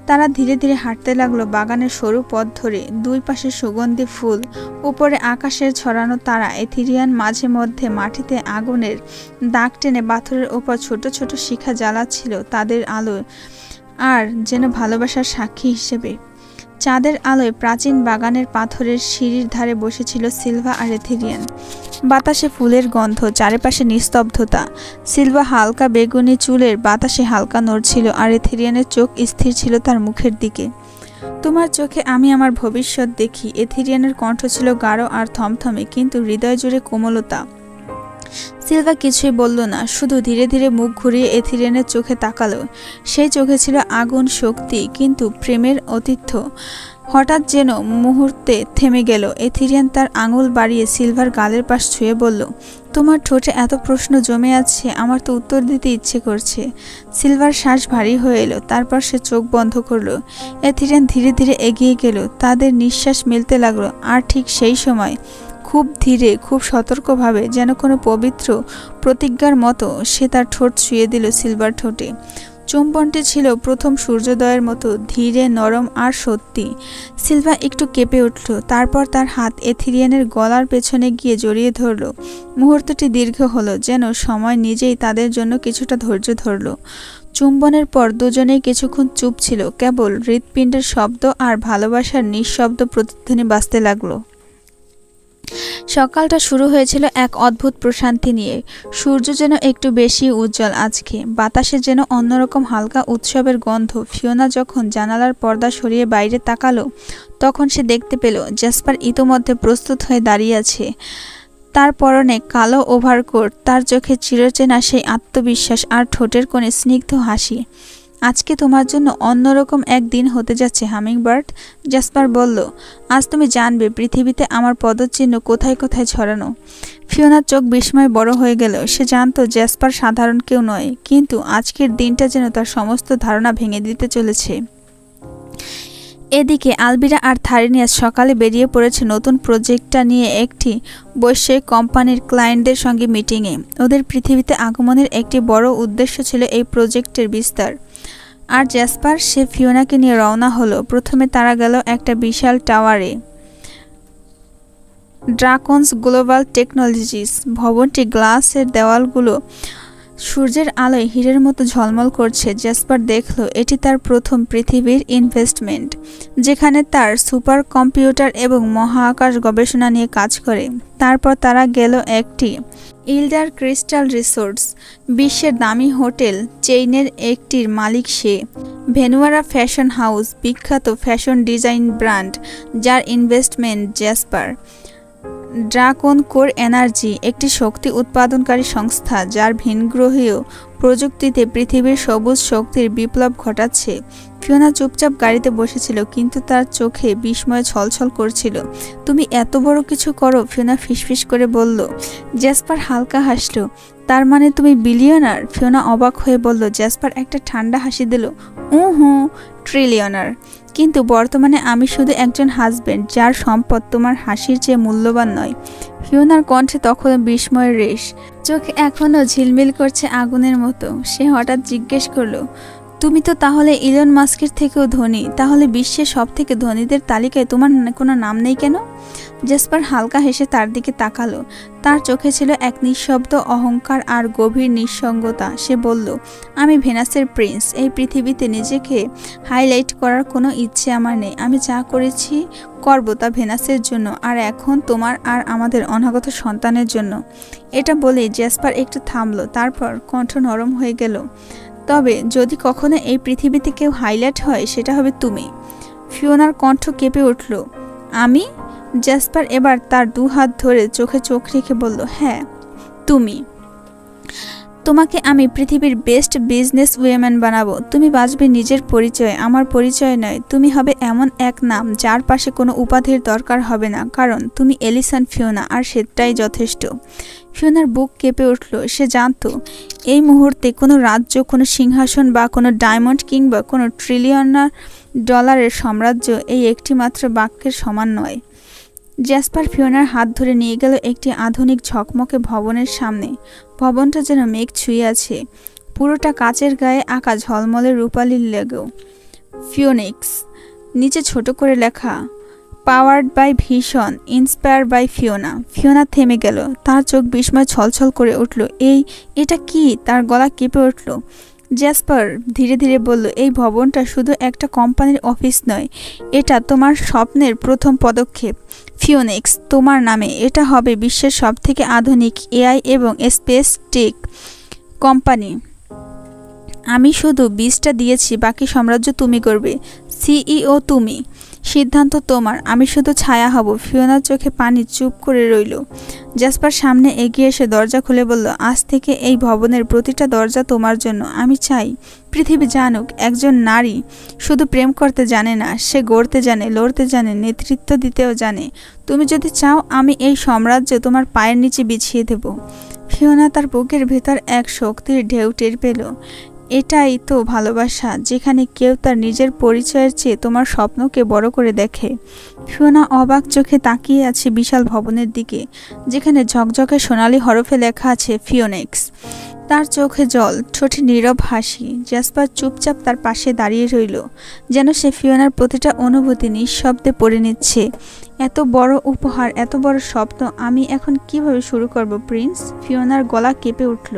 তারা ধীরে ধীরে হাঁটতে লাগলো বাগানের সরু পথ ধরে, দুই পাশে সুগন্ধি ফুল, উপরে আকাশের ছড়ানো তারা। এথিরিয়ান মাঝে মধ্যে মাটিতে আগুনের দাগ টেনে পাথরের ওপর ছোট ছোট শিখা জ্বালাচ্ছিল তাদের আলো, আর যেন ভালোবাসার সাক্ষী হিসেবে। চাঁদের আলোয় প্রাচীন বাগানের পাথরের সিঁড়ির ধারে বসেছিল সিলভা আর এথিরিয়ান। বাতাসে ফুলের গন্ধ, চারিপাশে নিস্তব্ধতা। সিলভা হালকা বেগুনি চুলের বাতাসে হালকা নড়ছিল, আর এথিরিয়ানের চোখ স্থির ছিল তার মুখের দিকে। তোমার চোখে আমি আমার ভবিষ্যৎ দেখি। এথিরিয়ানের কণ্ঠ ছিল গাঢ় আর থমথমে, কিন্তু হৃদয় জুড়ে কোমলতা। সিলভা কিছুই বলল না, শুধু ধীরে ধীরে মুখ ঘুরিয়ে এথিরিয়ানের চোখে তাকালো। সেই চোখে ছিল আগুন, শক্তি, কিন্তু প্রেমের অতিথ্য। হঠাৎ যেন মুহূর্তে থেমে গেল। এথিরিয়ান তার আঙুল বাড়িয়ে সিলভার গালের পাশ ছুঁয়ে বলল, তোমার ঠোঁটে এত প্রশ্ন জমে আছে, আমার তো উত্তর দিতে ইচ্ছে করছে। সিলভার শ্বাস ভারী হয়ে এলো, তারপর সে চোখ বন্ধ করল। এথিরিয়ান ধীরে ধীরে এগিয়ে গেল, তাদের নিঃশ্বাস মিলতে লাগলো। আর ঠিক সেই সময় খুব ধীরে, খুব সতর্কভাবে, যেন কোনো পবিত্র প্রতিজ্ঞার মতো, সে তার ঠোঁট ছুঁয়ে দিল সিলভার ঠোঁটে। চুম্বনটি ছিল প্রথম সূর্যোদয়ের মতো ধীরে, নরম আর সত্যি। সিলভা একটু কেঁপে উঠল, তারপর তার হাত এথিরিয়ানের গলার পেছনে গিয়ে জড়িয়ে ধরল। মুহূর্তটি দীর্ঘ হলো, যেন সময় নিজেই তাদের জন্য কিছুটা ধৈর্য ধরল। চুম্বনের পর দুজনেই কিছুক্ষণ চুপ ছিল, কেবল হৃৎপিণ্ডের শব্দ আর ভালোবাসার নিঃশব্দ প্রতিধ্বনি বাজতে লাগলো। সকালটা শুরু হয়েছিল এক অদ্ভুত প্রশান্তি নিয়ে। সূর্য যেন একটু বেশি উজ্জ্বল আজকে, বাতাসে যেন অন্যরকম হালকা উৎসবের গন্ধ। ফিওনা যখন জানালার পর্দা সরিয়ে বাইরে তাকালো, তখন সে দেখতে পেল জ্যাসপার ইতোমধ্যে প্রস্তুত হয়ে দাঁড়িয়ে আছে। তার পরনে কালো ওভারকোট, তার চোখে চিরচেনা সেই আত্মবিশ্বাস, আর ঠোঁটের কোণে স্নিগ্ধ হাসি। আজকে তোমার জন্য অন্যরকম এক দিন হতে যাচ্ছে হামিংবার্ড, জ্যাসপার বলল। আজ তুমি জানবে পৃথিবীতে আমার পদচিহ্ন কোথায় কোথায় ছড়ানো। ফিওনার চোখ বিস্ময় বড় হয়ে গেল। সে জানত জ্যাসপার সাধারণ কেউ নয়, কিন্তু আজকের দিনটা যেন তার সমস্ত ধারণা ভেঙে দিতে চলেছে। এদিকে আলবিরা আর থারিনিয়াস সকালে বেরিয়ে পড়েছে নতুন প্রজেক্টটা নিয়ে একটি বৈশ্বিক কোম্পানির ক্লায়েন্টদের সঙ্গে মিটিংয়ে। ওদের পৃথিবীতে আগমনের একটি বড় উদ্দেশ্য ছিল এই প্রজেক্টের বিস্তার। আর জ্যাসপার, সে ফিওনাকে নিয়ে রওনা হলো। প্রথমে তারা গেল একটা বিশাল টাওয়ারে, ড্রাকনস গ্লোবাল টেকনোলজিস। ভবনটি গ্লাসের দেওয়ালগুলো সূর্যের আলোয় হীরের মতো ঝলমল করছে। জ্যাসপার দেখল এটি তার প্রথম পৃথিবীর ইনভেস্টমেন্ট, যেখানে তার সুপার কম্পিউটার এবং মহাকাশ গবেষণা নিয়ে কাজ করে। তারপর তারা গেল একটি ইল্ডার ক্রিস্টাল রিসোর্টস, বিশ্বের দামি হোটেল চেইনের একটির মালিক সে। ভেনুয়ারা ফ্যাশন হাউস, বিখ্যাত ফ্যাশন ডিজাইন ব্র্যান্ড, যার ইনভেস্টমেন্ট জ্যাসপার। ড্রাকন কোর এনার্জি, একটি শক্তি উৎপাদনকারী সংস্থা, যার ভিনগ্রহীয় প্রযুক্তিতে পৃথিবীর সবুজ শক্তির বিপ্লব ঘটাচ্ছে। ফিওনা চুপচাপ গাড়িতে বসেছিল, কিন্তু তার চোখে বিস্ময় ছলছল করছিল। তুমি এত বড় কিছু করো, ফিওনা ফিসফিস করে বলল। জ্যাসপার হালকা হাসল। তার মানে তুমি বিলিয়নার? ফিওনা অবাক হয়ে বলল। জ্যাসপার একটা ঠান্ডা হাসি দিল। হুঁ, ট্রিলিয়নার। কিন্তু বর্তমানে আমি শুধু একজন হাজবেন্ড, যার সম্পদ তোমার হাসির চেয়ে মূল্যবান নয়। ফিওনার কণ্ঠে তখন বিস্ময়ের রেশ, চোখ এখনও ঝিলমিল করছে আগুনের মতো। সে হঠাৎ জিজ্ঞেস করল, তুমি তো তাহলে ইলন মাস্কের থেকেও ধনী, তাহলে বিশ্বের সবথেকে ধনীদের তালিকায় তোমার কোনো নাম নেই কেন? জেসপার হালকা হেসে তার দিকে তাকালো। তার চোখে ছিল এক নিঃশব্দ অহংকার আর গভীর নিঃসঙ্গতা। সে বলল, আমি ভেনাসের প্রিন্স। এই পৃথিবীতে নিজেকে হাইলাইট করার কোনো ইচ্ছে আমার নেই। আমি যা করেছি করব তা ভেনাসের জন্য, আর এখন তোমার আর আমাদের অনাগত সন্তানের জন্য। এটা বলেই জেসপার একটু থামলো, তারপর কণ্ঠ নরম হয়ে গেল। তবে যদি কখনো এই পৃথিবীতে কেউ হাইলাইট হয় সেটা হবে তুমি। ফিওনার কণ্ঠ কেঁপে উঠল। আমি? জেসপার এবার তার 2 হাত ধরে চোখে চোখ রেখে বলল, হ্যাঁ তুমি। তোমাকে আমি পৃথিবীর বেস্ট বিজনেস উইমেন বানাবো। তুমি বাঁচবে নিজের পরিচয়, আমার পরিচয় নয়। তুমি হবে এমন এক নাম যার পাশে কোনো উপাধির দরকার হবে না, কারণ তুমি এলিসন ফিওনা, আর সেটাই যথেষ্ট। ফিওনার বুক কেঁপে উঠল। সে জানত এই মুহূর্তে কোনো রাজ্য, কোনো সিংহাসন বা কোনো ডায়মন্ড কিংবা কোনো $1 ট্রিলিয়ন সাম্রাজ্য এই একটি মাত্র বাক্যের সমান নয়। জেসপার ফিওনার হাত ধরে নিয়ে গেল একটি আধুনিক ঝকমকে ভবনের সামনে। ভবনটা যেন মেঘ ছুঁয়ে আছে, পুরোটা কাচের গায়ে আঁকা ঝলমলে রূপালি লেগো ফিওনিক্স। নিচে ছোট করে লেখা, powered by vision, inspire by Fiona. Fiona থেমে গেল, তার চোখ বিস্ময় ছলছল করে উঠল। এটা কি? তার গলা কেঁপে উঠল। জেসপার ধীরে ধীরে বলল, এই ভবনটা শুধু একটা কোম্পানির অফিস নয়, এটা তোমার স্বপ্নের প্রথম পদক্ষেপ। ফিওনিক্স তোমার নামে। এটা হবে বিশ্বের সবথেকে আধুনিক এআই এবং স্পেস টেক কোম্পানি। আমি শুধু বীজটা দিয়েছি, বাকি সাম্রাজ্য তুমি করবে। সিইও তুমি, সিদ্ধান্ত তোমার। আমি শুধু ছায়া হব। ফিওনার চোখে পানি চুপ করে রইল। জেসপার সামনে এগিয়ে এসে দরজা খুলে বলল, আজ থেকে এই ভবনের প্রতিটা দরজা তোমার জন্য। আমি চাই পৃথিবী জানুক, একজন নারী শুধু প্রেম করতে জানে না, সে গড়তে জানে, লড়তে জানে, নেতৃত্ব দিতেও জানে। তুমি যদি চাও, আমি এই সাম্রাজ্য তোমার পায়ের নিচে বিছিয়ে দেব। ফিওনা তার বুকের ভেতর এক শক্তির ঢেউ টের পেল। এটাই তো ভালোবাসা, যেখানে কেউ তার নিজের পরিচয়ের চেয়ে তোমার স্বপ্নকে বড় করে দেখে। ফিওনা অবাক চোখে তাকিয়ে আছে বিশাল ভবনের দিকে, যেখানে ঝকঝকে সোনালি হরফে লেখা আছে ফিওনিক্স। তার চোখে জল, ঠোঁটে নীরব হাসি। জেসপার চুপচাপ তার পাশে দাঁড়িয়ে রইল, যেন সে ফিওনার প্রতিটা অনুভূতি নিঃশব্দে পড়ে নিচ্ছে। এত বড় উপহার, এত বড় স্বপ্ন, আমি এখন কিভাবে শুরু করব প্রিন্স? ফিওনার গলা কেঁপে উঠল।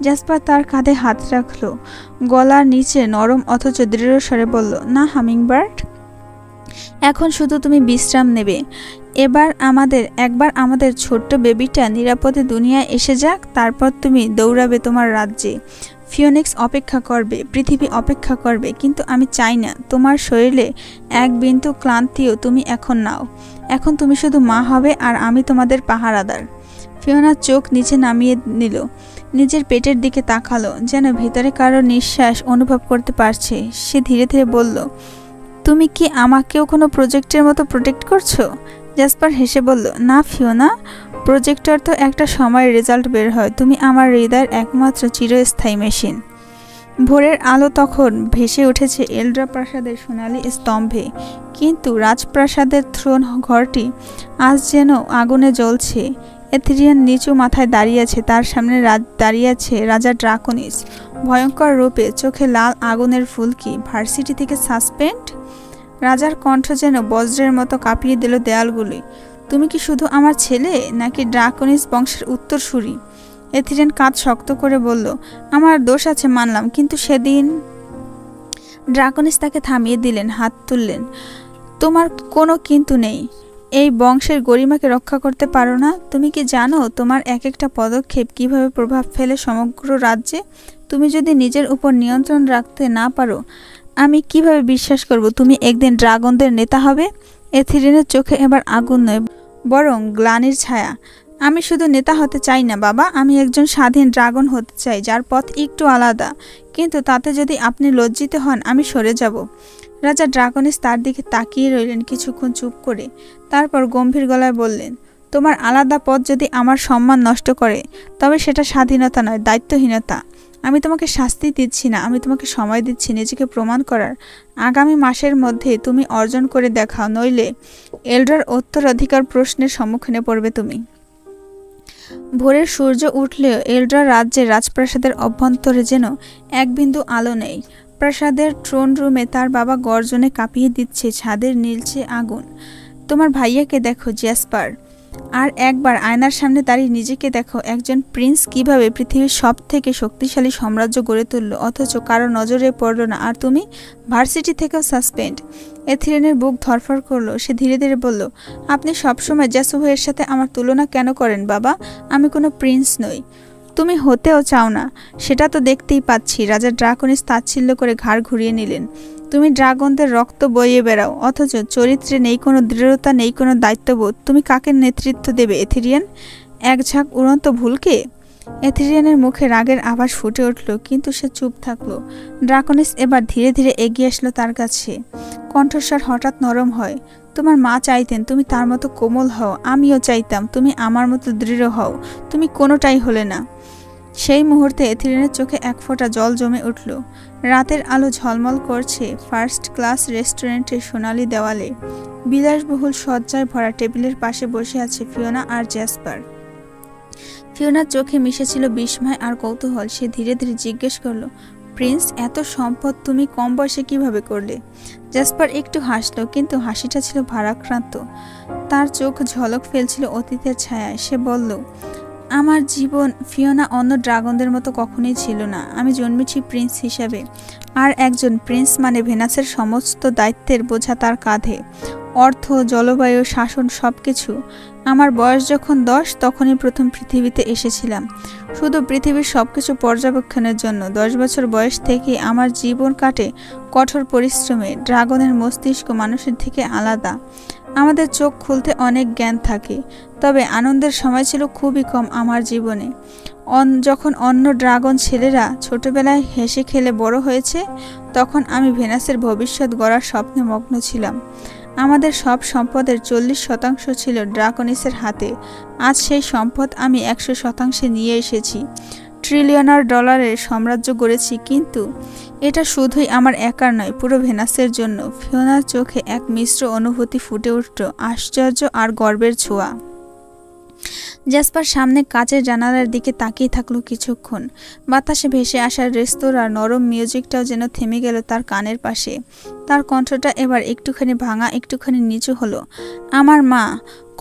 জেসপার তার কাঁধে হাত রাখল, গলার নিচে নরম অথচ দৃঢ় স্বরে বলল, না হামিংবার্ড, এখন শুধু তুমি বিশ্রাম নেবে। একবার আমাদের ছোট্ট বেবিটা নিরাপদে দুনিয়ায় এসে যাক, তারপর তুমি দৌড়াবে তোমার রাজ্যে। ফিওনিক্স অপেক্ষা করবে, পৃথিবী অপেক্ষা করবে, কিন্তু আমি চাই না তোমার শরীরে এক বিন্দু ক্লান্তিও তুমি এখন নাও। এখন তুমি শুধু মা হবে, আর আমি তোমাদের পাহারাদার। ফিওনার চোখ নিচে নামিয়ে নিল, নিজের পেটের দিকে তাকালো, যেন ভেতরে কারো নিঃশ্বাস অনুভব করতে পারছে। সে ধীরে ধীরে বলল, তুমি কি আমাকেও কোনো প্রজেক্টের মতো প্রোটেক্ট করছো? জেসপার হেসে বলল, না ফিওনা, প্রজেক্টর তো একটা সময় রেজাল্ট বের হয়, তুমি আমার হৃদয়ের একমাত্র চিরস্থায়ী মেশিন। ভোরের আলো তখন ভেসে উঠেছে এলড্রা প্রাসাদের সোনালি স্তম্ভে, কিন্তু রাজপ্রাসাদের থ্রোন ঘরটি আজ যেন আগুনে জ্বলছে। এথেরিয়ান নিচু মাথায় দাঁড়িয়ে আছে, তার সামনে দাঁড়িয়ে আছে রাজা ড্রাকোনিস, ভয়ঙ্কর রূপে, চোখে লাল আগুনের ফুলকি। ভার্সিটি থেকে সাসপেন্ড? রাজার কণ্ঠ যেন বজ্রের মতো কাঁপিয়ে দিল দেয়ালগুলি। তুমি কি শুধু আমার ছেলে, নাকি ড্রাকোনিস বংশের উত্তরসূরি? এথেরিয়ান কাঁধ শক্ত করে বলল, আমার দোষ আছে মানলাম, কিন্তু সেদিন। ড্রাকোনিস তাকে থামিয়ে দিলেন, হাত তুললেন। তোমার কোনো কিন্তু নেই। এই বংশের গরিমাকে রক্ষা করতে পারো না? তুমি কি জানো তোমার এক একটা পদক্ষেপ কিভাবে প্রভাব ফেলে সমগ্র রাজ্যে? তুমি যদি নিজের উপর নিয়ন্ত্রণ রাখতে না পারো, আমি কিভাবে বিশ্বাস করব তুমি একদিন ড্রাগনদের নেতা হবে? এথেরিয়ানের চোখে এবার আগুন নয়, বরং গ্লানির ছায়া। আমি শুধু নেতা হতে চাই না বাবা, আমি একজন স্বাধীন ড্রাগন হতে চাই, যার পথ একটু আলাদা। কিন্তু তাতে যদি আপনি লজ্জিত হন, আমি সরে যাব। রাজা ড্রাকোনিস তার দিকে তাকিয়ে রইলেন কিছুক্ষণ চুপ করে, তারপর গম্ভীর গলায় বললেন, তোমার আলাদা পথ যদি আমার সম্মান নষ্ট করে, তবে সেটা স্বাধীনতা নয়, দায়িত্বহীনতা। আমি তোমাকে শাস্তি দিচ্ছি না, আমি তোমাকে সময় দিচ্ছি নিজেকে প্রমাণ করার। আগামী মাসের মধ্যে তুমি অর্জন করে দেখাও, নইলে এলড্রার উত্তরাধিকার প্রশ্নের সম্মুখীনে পড়বে তুমি। ভোরের সূর্য উঠলেও এলড্রা রাজ্যের রাজপ্রাসাদের অভ্যন্তরে যেন এক বিন্দু আলো নেই। প্রাসাদের ট্রোন রুমে তার বাবা গর্জনে কাঁপিয়ে দিচ্ছে ছাদের নীলচে আগুন। তোমার ভাইয়াকে দেখো জ্যাসপার, আর একবার আয়নার সামনে দাঁড়িয়ে নিজেকে দেখো। একজন প্রিন্স কিভাবে পৃথিবীর সব থেকে শক্তিশালী সাম্রাজ্য গড়ে তুলল, অথচ কারো নজরে পড়ল না। আর তুমি ভার্সিটি থেকেও সাসপেন্ড। এথিলিনের বুক ধরফর করলো। সে ধীরে ধীরে বলল, আপনি সবসময় জ্যাসুভাইয়ের সাথে আমার তুলনা কেন করেন বাবা? আমি কোনো প্রিন্স নই। তুমি হতেও চাও না, সেটা তো দেখতেই পাচ্ছি। রাজা ড্রাকনিস তাচ্ছিল্য করে ঘাড় ঘুরিয়ে নিলেন। তুমি ড্রাগনদের রক্ত বইয়ে বেড়াও, অথচ চরিত্রে নেই কোনো দৃঢ়তা, নেই কোনো দায়িত্ববোধ। তুমি কাকে নেতৃত্ব দেবে এথিরিয়ান? এক ঝাঁক উড়ন্ত ভুলকে? এথিরিয়ানের মুখে রাগের আভাস ফুটে উঠল, কিন্তু সে চুপ থাকলো। ড্রাকনিস এবার ধীরে ধীরে এগিয়ে আসলো তার কাছে। কণ্ঠস্বর হঠাৎ নরম হয়। তোমার মা চাইতেন তুমি তার মতো কোমল হও, আমিও চাইতাম তুমি আমার মতো দৃঢ় হও। তুমি কোনোটাই হলে না। সেই মুহূর্তে এথিলিনের চোখে এক ফোঁটা জল জমে উঠল। রাতের আলো ঝলমল করছে ফার্স্ট ক্লাস রেস্টুরেন্টের সোনালি দেওয়ালে। বিলাসবহুল সজ্জায় ভরা টেবিলের পাশে বসে আছে ফিওনা আর জ্যাসপার। ফিওনার চোখে মিশেছিল বিস্ময় আর কৌতূহল। সে ধীরে ধীরে জিজ্ঞেস করল, প্রিন্স, এত সম্পদ তুমি কম বয়সে কিভাবে করলে? জ্যাসপার একটু হাসল, কিন্তু হাসিটা ছিল ভারাক্রান্ত। তার চোখ ঝলক ফেলছিল অতীতের ছায়ায়। সে বলল, আমার জীবন ফিওনা অন্য ড্রাগনদের মতো কখনোই ছিল না। আমি জন্মেছি প্রিন্স হিসাবে, আর একজন প্রিন্স মানে ভেনাসের সমস্ত দায়িত্বের বোঝা তার কাঁধে। অর্থ, জলবায়ু, শাসন, সব কিছু। আমার বয়স যখন 10 তখনই প্রথম পৃথিবীতে এসেছিলাম, শুধু পৃথিবীর সব কিছু পর্যবেক্ষণের জন্য। 10 বছর বয়স থেকে আমার জীবন কাটে কঠোর পরিশ্রমে। ড্রাগনের মস্তিষ্ক মানুষের থেকে আলাদা। আমাদের চোখ খুলতে অনেক জ্ঞান থাকে, তবে আনন্দের সময় ছিল খুবই কম আমার জীবনে। যখন অন্য ড্রাগন ছেলেরা ছোটবেলায় হেসে খেলে বড় হয়েছে, তখন আমি ভেনাসের ভবিষ্যৎ গড়ার স্বপ্নে মগ্ন ছিলাম। আমাদের সব সম্পদের 40% ছিল ড্রাকনিসের হাতে। আজ সেই সম্পদ আমি 100% নিয়ে এসেছি। ট্রিলিয়নার ডলারের সাম্রাজ্য গড়েছি, কিন্তু এটা শুধুই আমার একার নয়, পুরো ভেনাসের জন্য। ফিওনার চোখে এক মিশ্র অনুভূতি ফুটে উঠল, আশ্চর্য আর গর্বের ছোঁয়া। জ্যাসপার সামনে কাচের জানালার দিকে তাকিয়ে থাকলো কিছুক্ষণ। বাতাসে ভেসে আসার রেস্তোরাঁর নরম মিউজিকটাও যেন থেমে গেল তার কানের পাশে। তার কণ্ঠটা এবার একটুখানি ভাঙা, একটুখানি নিচু হলো। আমার মা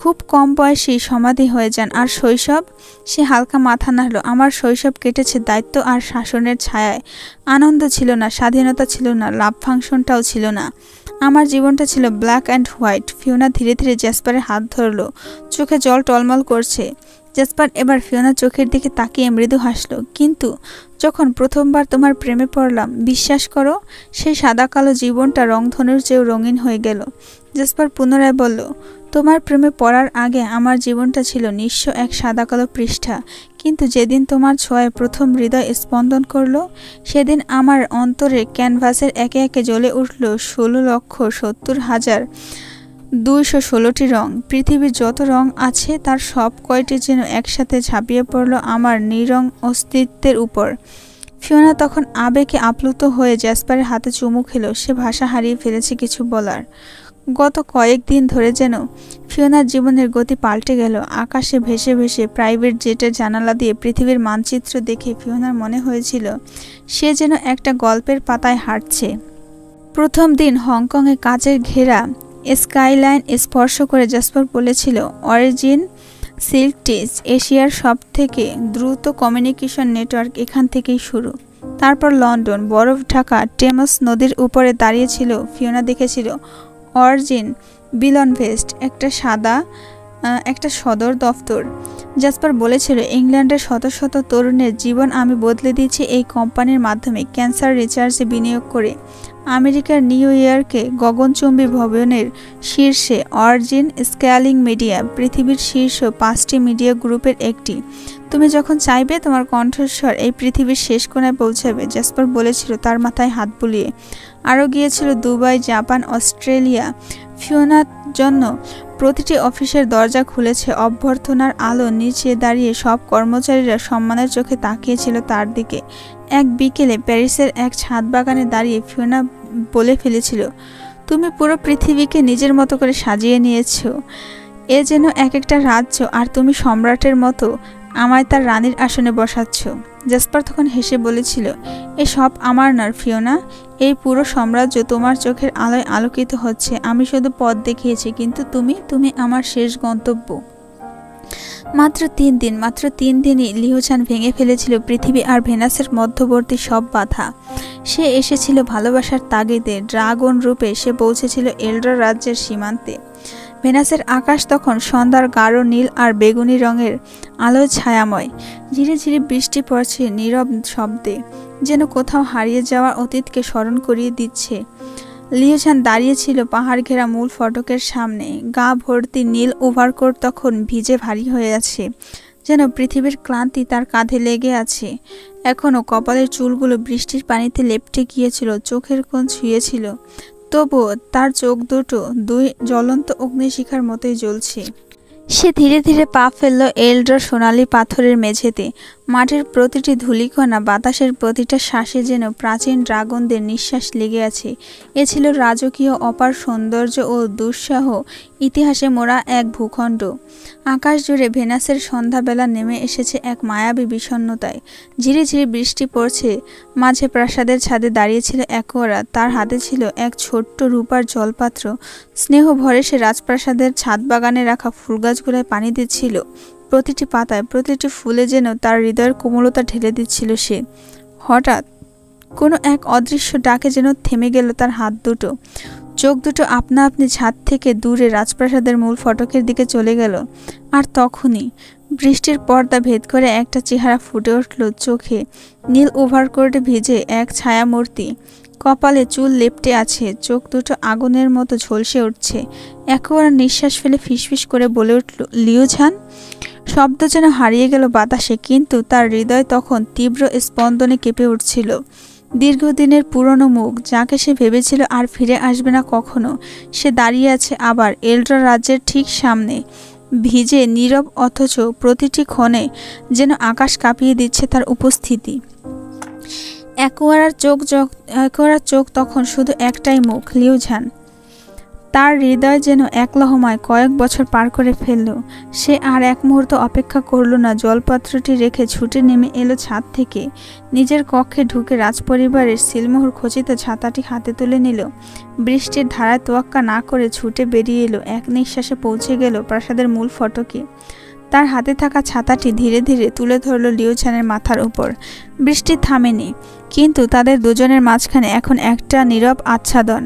খুব কম বয়সেই সমাধি হয়ে যান। আর শৈশব? সে হালকা মাথা নাড়ল। আমার শৈশব কেটেছে দায়িত্ব আর শাসনের ছায়ায়। আনন্দ ছিল না, স্বাধীনতা ছিল না, লাভ ফাংশনটাও ছিল না। আমার জীবনটা ছিল ব্ল্যাক অ্যান্ড হোয়াইট। ফিওনা ধীরে ধীরে জ্যাসপারের হাত ধরল। চোখে জল টলমল করছে। জ্যাসপার এবার ফিওনার চোখের দিকে তাকিয়ে মৃদু হাসল। কিন্তু যখন প্রথমবার তোমার প্রেমে পড়লাম, বিশ্বাস করো, সেই সাদা কালো জীবনটা রংধনুর চেয়েও রঙিন হয়ে গেল। জ্যাসপার পুনরায় বলল, তোমার প্রেমে পড়ার আগে আমার জীবনটা ছিল নিঃস্ব এক সাদা কালো পৃষ্ঠা। কিন্তু যেদিন তোমার ছোঁয়ায় প্রথম হৃদয় স্পন্দন করলো, সেদিন আমার অন্তরে ক্যানভাসের একে একে জ্বলে উঠল 16,70,216টি রং। পৃথিবীর যত রং আছে তার সব কয়টি যেন একসাথে ঝাঁপিয়ে পড়ল আমার নিরং অস্তিত্বের উপর। ফিওনা তখন আবেগে আপ্লুত হয়ে জ্যাসপারের হাতে চুমু খেলো। সে ভাষা হারিয়ে ফেলেছে কিছু বলার। গত কয়েকদিন ধরে যেন ফিওনার জীবনের গতি পাল্টে গেল। আকাশে ভেসে ভেসে প্রাইভেট জেটের জানালা দিয়ে পৃথিবীর মানচিত্র দেখে ফিওনার মনে হয়েছিল সে যেন একটা গল্পের পাতায় হাঁটছে। প্রথম দিন হংকংয়ে কাচের ঘেরা স্কাইলাইন স্পর্শ করে জ্যাসপার বলেছিল, অরিজিন সিল্ক টেজ, এশিয়ার সব থেকে দ্রুত কমিউনিকেশন নেটওয়ার্ক এখান থেকেই শুরু। তারপর লন্ডন, বরফ ঢাকা টেমস নদীর উপরে দাঁড়িয়েছিল। ফিওনা দেখেছিল অরিজিন বিলনভেস্ট, একটা সদর দফতর। জ্যাসপার বলেছিল, ইংল্যান্ডের শত শত তরুণের জীবন আমি বদলে দিয়েছি এই কোম্পানির মাধ্যমে, ক্যান্সার রিসার্চে বিনিয়োগ করে। আমেরিকার নিউ ইয়র্কে গগনচুম্বী ভবনের শীর্ষে অরিজিন স্কেলিং মিডিয়া, পৃথিবীর শীর্ষ 5টি মিডিয়া গ্রুপের একটি। তুমি যখন চাইবে তোমার কণ্ঠস্বর এই পৃথিবীর শেষ কোণায় পৌঁছাবে। জ্যাসপার বলেছিল, তার মাথায় হাত বুলিয়ে। আরও গিয়েছিল দুবাই, জাপান, অস্ট্রেলিয়া। ফিওনার জন্য প্রতিটি অফিসের দরজা খুলেছে। অভ্যর্থনার আলো নিচে দাঁড়িয়ে সব কর্মচারীরা সম্মানের চোখে তাকিয়েছিল তার দিকে। এক বিকেলে প্যারিসের এক ছাদ বাগানে দাঁড়িয়ে ফিওনা বলে ফেলেছিল, তুমি পুরো পৃথিবীকে নিজের মতো করে সাজিয়ে নিয়েছো। এ যেন এক একটা রাজ্য, আর তুমি সম্রাটের মতো আমায় তার রানীর আসনে বসাচ্ছ। জ্যাসপার তখন হেসে বলেছিল, এসব আমার নয় ফিওনা, এই পুরো সাম্রাজ্য তোমার চোখের আলোয় আলোকিত হচ্ছে। আমি শুধু পথ দেখিয়েছি, কিন্তু তুমি আমার শেষ গন্তব্য। মাত্র 3 দিনই লিওঝান ভেঙে ফেলেছিল পৃথিবী আর ভেনাসের মধ্যবর্তী সব বাধা। সে এসেছিল ভালোবাসার তাগিদে, ড্রাগন রূপে সে পৌঁছেছিল এল্ডার রাজ্যের সীমান্তে। ভেনাসের আকাশ তখন সন্ধ্যার গাঢ় নীল আর বেগুনি রঙের আলোয় ছায়াময়। ধীরে ধীরে বৃষ্টি পড়ছে নীরব শব্দে, যেন কোথাও হারিয়ে যাওয়া অতীতকে স্মরণ করিয়ে দিচ্ছে। লিওঝান দাঁড়িয়েছিল পাহাড় ঘেরা মূল ফটকের সামনে। গা ভর্তি নীল ওভারকোট তখন ভিজে ভারী হয়ে আছে, যেন পৃথিবীর ক্লান্তি তার কাঁধে লেগে আছে। এখনও কপালের চুলগুলো বৃষ্টির পানিতে লেপ্টে গিয়েছিল, চোখের কোণ ছুঁয়েছিল, তবুও তার চোখ দুটো 2 জ্বলন্ত অগ্নিশিখার মতোই জ্বলছে। সে ধীরে ধীরে পা ফেলল এল্ডার সোনালি পাথরের মেঝেতে। মাটির প্রতিটি ধূলিকণা, বাতাসের প্রতিটা শ্বাসে যেন প্রাচীন ড্রাগনদের নিঃশ্বাস লেগে আছে। এ ছিল রাজকীয় অপার সৌন্দর্য ও দুঃসাহ ইতিহাসে মোড়া এক ভূখণ্ড। আকাশ জুড়ে ভেনাসের সন্ধ্যাবেলা নেমে এসেছে এক মায়াবী বিষণ্ণতায়। ঝিরি ঝিরি বৃষ্টি পড়ছে। মাঝে প্রাসাদের ছাদে দাঁড়িয়েছিল অ্যাকোয়ারা। তার হাতে ছিল এক ছোট্ট রূপার জলপাত্র। স্নেহ ভরে সে রাজপ্রাসাদের ছাদ বাগানে রাখা ফুলগাছগুলোয় পানি দিচ্ছিল। প্রতিটি পাতায়, প্রতিটি ফুলে যেন তার হৃদয়ের কোমলতা ঢেলে দিচ্ছিল সে। হঠাৎ কোনো এক অদৃশ্য ডাকে যেন থেমে গেল তার হাত দুটো। চোখ দুটো আপনা আপনি ছাদ থেকে দূরে রাজপ্রাসাদের মূল ফটকের দিকে চলে গেল। আর তখনই বৃষ্টির পর্দা ভেদ করে একটা চেহারা ফুটে উঠল চোখে। নীল ওভারকোটে ভিজে এক ছায়ামূর্তি, কপালে চুল লেপ্টে আছে, চোখ দুটো আগুনের মতো ঝলসে উঠছে। একেবারে নিঃশ্বাস ফেলে ফিসফিস করে বলে উঠল, লিওঝান। শব্দ যেন হারিয়ে গেল বাতাসে, কিন্তু তার হৃদয় তখন তীব্র স্পন্দনে কেঁপে উঠছিল। দীর্ঘদিনের পুরনো মুখ, যাকে সে ভেবেছিল আর ফিরে আসবে না কখনো, সে দাঁড়িয়ে আছে আবার এল্ডার রাজ্যের ঠিক সামনে। ভিজে, নীরব, অথচ প্রতিটি ক্ষণে যেন আকাশ কাঁপিয়ে দিচ্ছে তার উপস্থিতি। অ্যাকোয়ারার চোখ তখন শুধু একটাই মুখ, লিওঝান। তার হৃদয় যেন এক লহমায় কয়েক বছর পার করে ফেলল। সে আর এক মুহূর্ত অপেক্ষা করল না। জলপাত্রটি রেখে ছুটে নেমে এলো ছাদ থেকে। নিজের কক্ষে ঢুকে রাজপরিবারের সিলমোহর খচিত ছাতাটি হাতে তুলে নিল। বৃষ্টির ধারায় তোয়াক্কা না করে ছুটে বেরিয়ে এলো। এক নিঃশ্বাসে পৌঁছে গেল প্রাসাদের মূল ফটকে। তার হাতে থাকা ছাতাটি ধীরে ধীরে তুলে ধরল লিওঝানের মাথার উপর। বৃষ্টি থামেনি, কিন্তু তাদের দুজনের মাঝখানে এখন একটা নীরব আচ্ছাদন।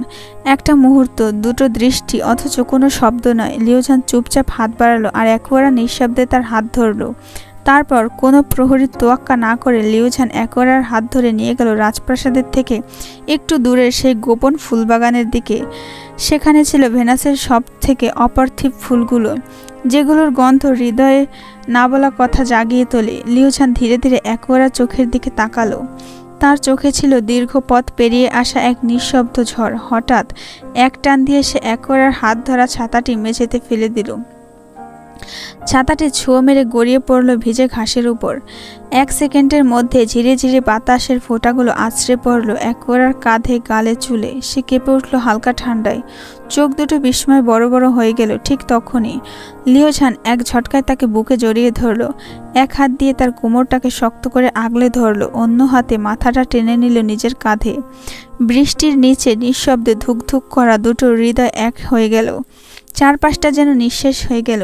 একটা মুহূর্ত, দুটো দৃষ্টি, অথচ কোনো শব্দ নয়। লিওঝান চুপচাপ হাত বাড়ালো আর একেবারে নিঃশব্দে তার হাত ধরল। তারপর কোনো প্রহরীর তোয়াক্কা না করে লিওঝান একেবারের হাত ধরে নিয়ে গেল রাজপ্রাসাদের থেকে একটু দূরে সেই গোপন ফুলবাগানের দিকে। সেখানে ছিল ভেনাসের সব থেকে অপার্থিব ফুলগুলো, যেগুলোর গন্ধ হৃদয়ে না বলা কথা জাগিয়ে তোলে। লিওঝান ধীরে ধীরে একেবারে চোখের দিকে তাকালো। তার চোখে ছিল দীর্ঘ পথ পেরিয়ে আসা এক নিঃশব্দ ঝড়। হঠাৎ এক টান দিয়ে সে একেবারে হাত ধরা ছাতাটি মেঝেতে ফেলে দিল। ছাতাটি ছো মেরে গড়িয়ে পড়ল ভিজে ঘাসের উপর। 1 সেকেন্ডের মধ্যে ঝিরে ঝিরে বাতাসের ফোঁটাগুলো আছড়ে পড়ল একেবারে কাঁধে, গালে, চুলে। সে কেঁপে উঠল হালকা ঠান্ডায়। চোখ দুটো বিস্ময় বড় বড় হয়ে গেল। ঠিক তখনই লিওঝান এক ঝটকায় তাকে বুকে জড়িয়ে ধরল। এক হাত দিয়ে তার কোমরটাকে শক্ত করে আগলে ধরল, অন্য হাতে মাথাটা টেনে নিল নিজের কাঁধে। বৃষ্টির নিচে নিঃশব্দে ধুকধুক করা দুটো হৃদয় এক হয়ে গেল। চারপাশটা যেন নিঃশেষ হয়ে গেল,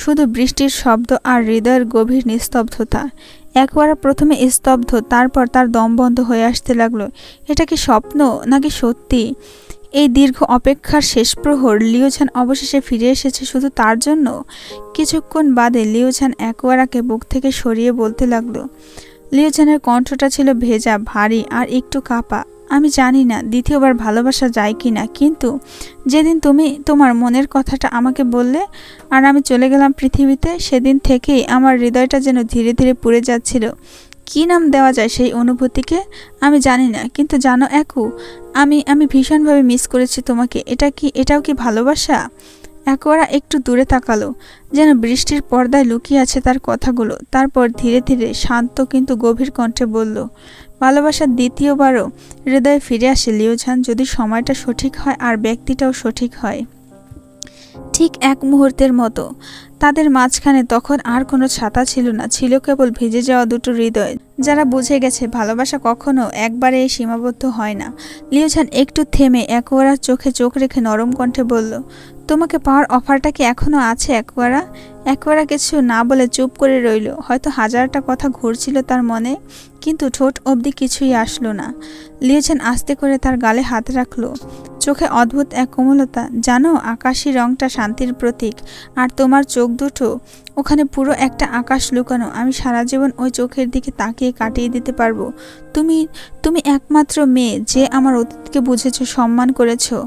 শুধু বৃষ্টির শব্দ আর হৃদয়ের গভীর নিস্তব্ধতা। একবার প্রথমে স্তব্ধ, তারপর তার দম বন্ধ হয়ে আসতে লাগলো। এটা কি স্বপ্ন নাকি সত্যি? এই দীর্ঘ অপেক্ষার শেষ প্রহর, লিওঝান অবশেষে ফিরে এসেছে শুধু তার জন্য। কিছুক্ষণ বাদে লিওঝান অ্যাকোয়ারাকে বুক থেকে সরিয়ে বলতে লাগলো। লিওঝানের কণ্ঠটা ছিল ভেজা, ভারী আর একটু কাঁপা। আমি জানি না দ্বিতীয়বার ভালোবাসা যায় কি না, কিন্তু যেদিন তুমি তোমার মনের কথাটা আমাকে বললে আর আমি চলে গেলাম পৃথিবীতে, সেদিন থেকেই আমার হৃদয়টা যেন ধীরে ধীরে পুড়ে যাচ্ছিল। কি নাম দেওয়া যায় সেই অনুভূতিকে আমি জানি না, কিন্তু জানো অ্যাকু, আমি ভীষণভাবে মিস করেছি তোমাকে। এটাও কি ভালোবাসা? অ্যাকোয়ারা একটু দূরে তাকালো, যেন বৃষ্টির পর্দায় লুকিয়ে আছে তার কথাগুলো। তারপর ধীরে ধীরে শান্ত কিন্তু গভীর কণ্ঠে বলল, ভালোবাসার দ্বিতীয়বারও হৃদয়ে ফিরে আসে লিওঝান, যদি সময়টা সঠিক হয় আর ব্যক্তিটাও সঠিক হয়। ঠিক এক মুহূর্তের মতো। তাদের মাঝখানে তখন আর কোনো ছাতা ছিল না, ছিল কেবল ভিজে যাওয়া দুটো হৃদয়, যারা বুঝে গেছে ভালোবাসা কখনো একবারে সীমাবদ্ধ হয় না। লিওঝান একটু থেমে অ্যাকোয়ারার চোখে চোখ রেখে নরম কণ্ঠে বলল, তোমাকে পাওয়ার অফারটা কি এখনো আছে অ্যাকোয়ারা? অ্যাকোয়ারা কিছু না বলে চুপ করে রইল। হয়তো হাজারটা কথা ঘুরছিল তার মনে, কিন্তু ঠোঁট অবধি কিছুই আসলো না। লিওঝান আস্তে করে তার গালে হাত রাখলো, চোখে অদ্ভুত এক কোমলতা। জানো, আকাশি রংটা শান্তির প্রতীক, আর তোমার চোখ দুটো, ওখানে পুরো একটা আকাশ লুকানো। আমি সারা জীবন ওই চোখের দিকে তাকিয়ে কাটিয়ে দিতে পারবো। তুমি তুমি একমাত্র মেয়ে যে আমার অতীতকে বুঝেছো, সম্মান করেছো,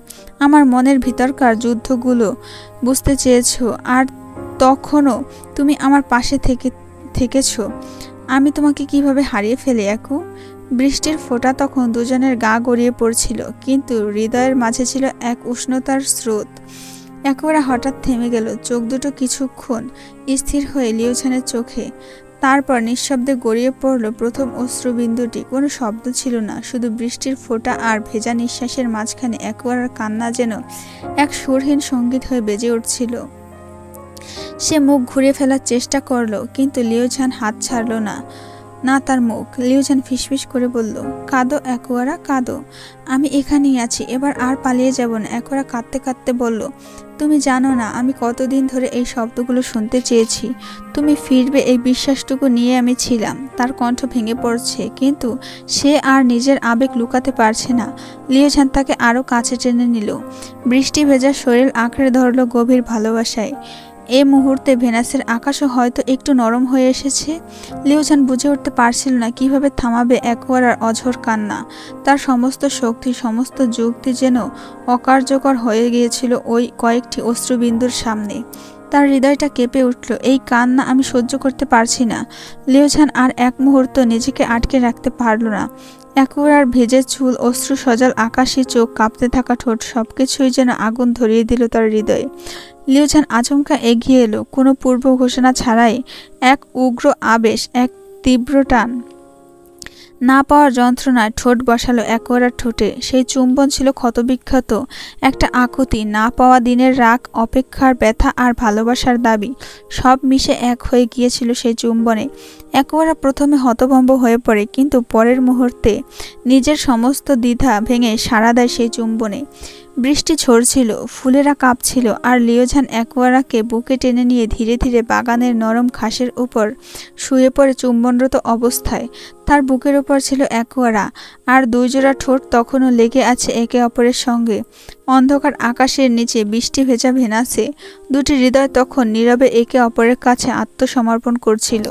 আমার মনের ভিতরকার যুদ্ধগুলো বুঝতে চেয়েছো, আর তখনও তুমি আমার পাশে থেকেছো। আমি তোমাকে কিভাবে হারিয়ে ফেলি একু? বৃষ্টির ফোঁটা তখন দুজনের গা গড়িয়ে পড়ছিল, কিন্তু হৃদয়ের মাঝে ছিল এক উষ্ণতার স্রোত। একেবারে হঠাৎ থেমে গেল, চোখ দুটো কিছুক্ষণ স্থির হয়ে লিওঝানের চোখে। তারপর নিঃশব্দে গড়িয়ে পড়ল প্রথম অশ্রুবিন্দুটি। কোনো শব্দ ছিল না, শুধু বৃষ্টির ফোঁটা আর ভেজা নিঃশ্বাসের মাঝখানে একেবারে কান্না যেন এক সুরহীন সঙ্গীত হয়ে বেজে উঠছিল। সে মুখ ঘুরিয়ে ফেলার চেষ্টা করলো, কিন্তু লিওঝান হাত ছাড়ল না তার মুখ। লিওঝান ফিসফিস করে বলল, কাঁদো অ্যাকোয়ারা, কাঁদো। আমি এখানেই আছি, এবার আর পালিয়ে যাব না। অ্যাকোয়ারা কাঁদতে কাঁদতে বলল, তুমি জানো না আমি কতদিন ধরে এই শব্দগুলো শুনতে চেয়েছি। তুমি ফিরবে এই বিশ্বাসটুকু নিয়ে আমি ছিলাম। তার কণ্ঠ ভেঙে পড়ছে, কিন্তু সে আর নিজের আবেগ লুকাতে পারছে না। লিওঝান তাকে আরও কাছে টেনে নিল, বৃষ্টি ভেজা শরীর আঁকড়ে ধরল গভীর ভালোবাসায়। এ মুহূর্তে ভেনাসের আকাশও হয়তো একটু নরম হয়ে এসেছে। লিওঝান বুঝে উঠতে পারছিল না কিভাবে থামাবে অ্যাকোয়ারার অঝোর কান্না। তার সমস্ত শক্তি, সমস্ত যুক্তি যেন অকার্যকর হয়ে গিয়েছিল ওই কয়েকটি অশ্রুবিন্দুর সামনে। তার হৃদয়টা কেঁপে উঠল। এই কান্না আমি সহ্য করতে পারছি না। লিওঝান আর এক মুহূর্ত নিজেকে আটকে রাখতে পারল না। অ্যাকোয়ারার ভেজে চুল, অশ্রু সজল আকাশি চোখ, কাঁপতে থাকা ঠোঁট, সবকিছুই যেন আগুন ধরিয়ে দিল তার হৃদয়ে। লিওঝান আচমকা এগিয়ে এলো, কোনো পূর্ব ঘোষণা ছাড়াই। এক উগ্র আবেশ, এক তীব্র টান, না পাওয়ার যন্ত্রণায় ঠোঁট বসালো অ্যাকোয়ারার ঠোঁটে। সেই চুম্বন ছিল ক্ষতবিক্ষত একটা আকুতি। না পাওয়া দিনের রাগ, অপেক্ষার ব্যথা আর ভালোবাসার দাবি সব মিশে এক হয়ে গিয়েছিল সেই চুম্বনে। অ্যাকোয়ারা প্রথমে হতভম্ব হয়ে পড়ে, কিন্তু পরের মুহূর্তে নিজের সমস্ত দ্বিধা ভেঙে সাড়া দেয় সেই চুম্বনে। বৃষ্টি ঝরছিল, ফুলেরা কাঁপছিল, আর লিওঝান অ্যাকোয়ারাকে বুকে টেনে নিয়ে ধীরে ধীরে বাগানের নরম ঘাসের উপর শুয়ে পড়ে চুম্বনরত অবস্থায়। তার বুকের উপর ছিল অ্যাকোয়ারা, আর দুই জোড়া ঠোঁট তখনও লেগে আছে একে অপরের সঙ্গে। অন্ধকার আকাশের নিচে বৃষ্টি ভেজা ভেনাসে দুটি হৃদয় তখন নীরবে একে অপরের কাছে আত্মসমর্পণ করছিল।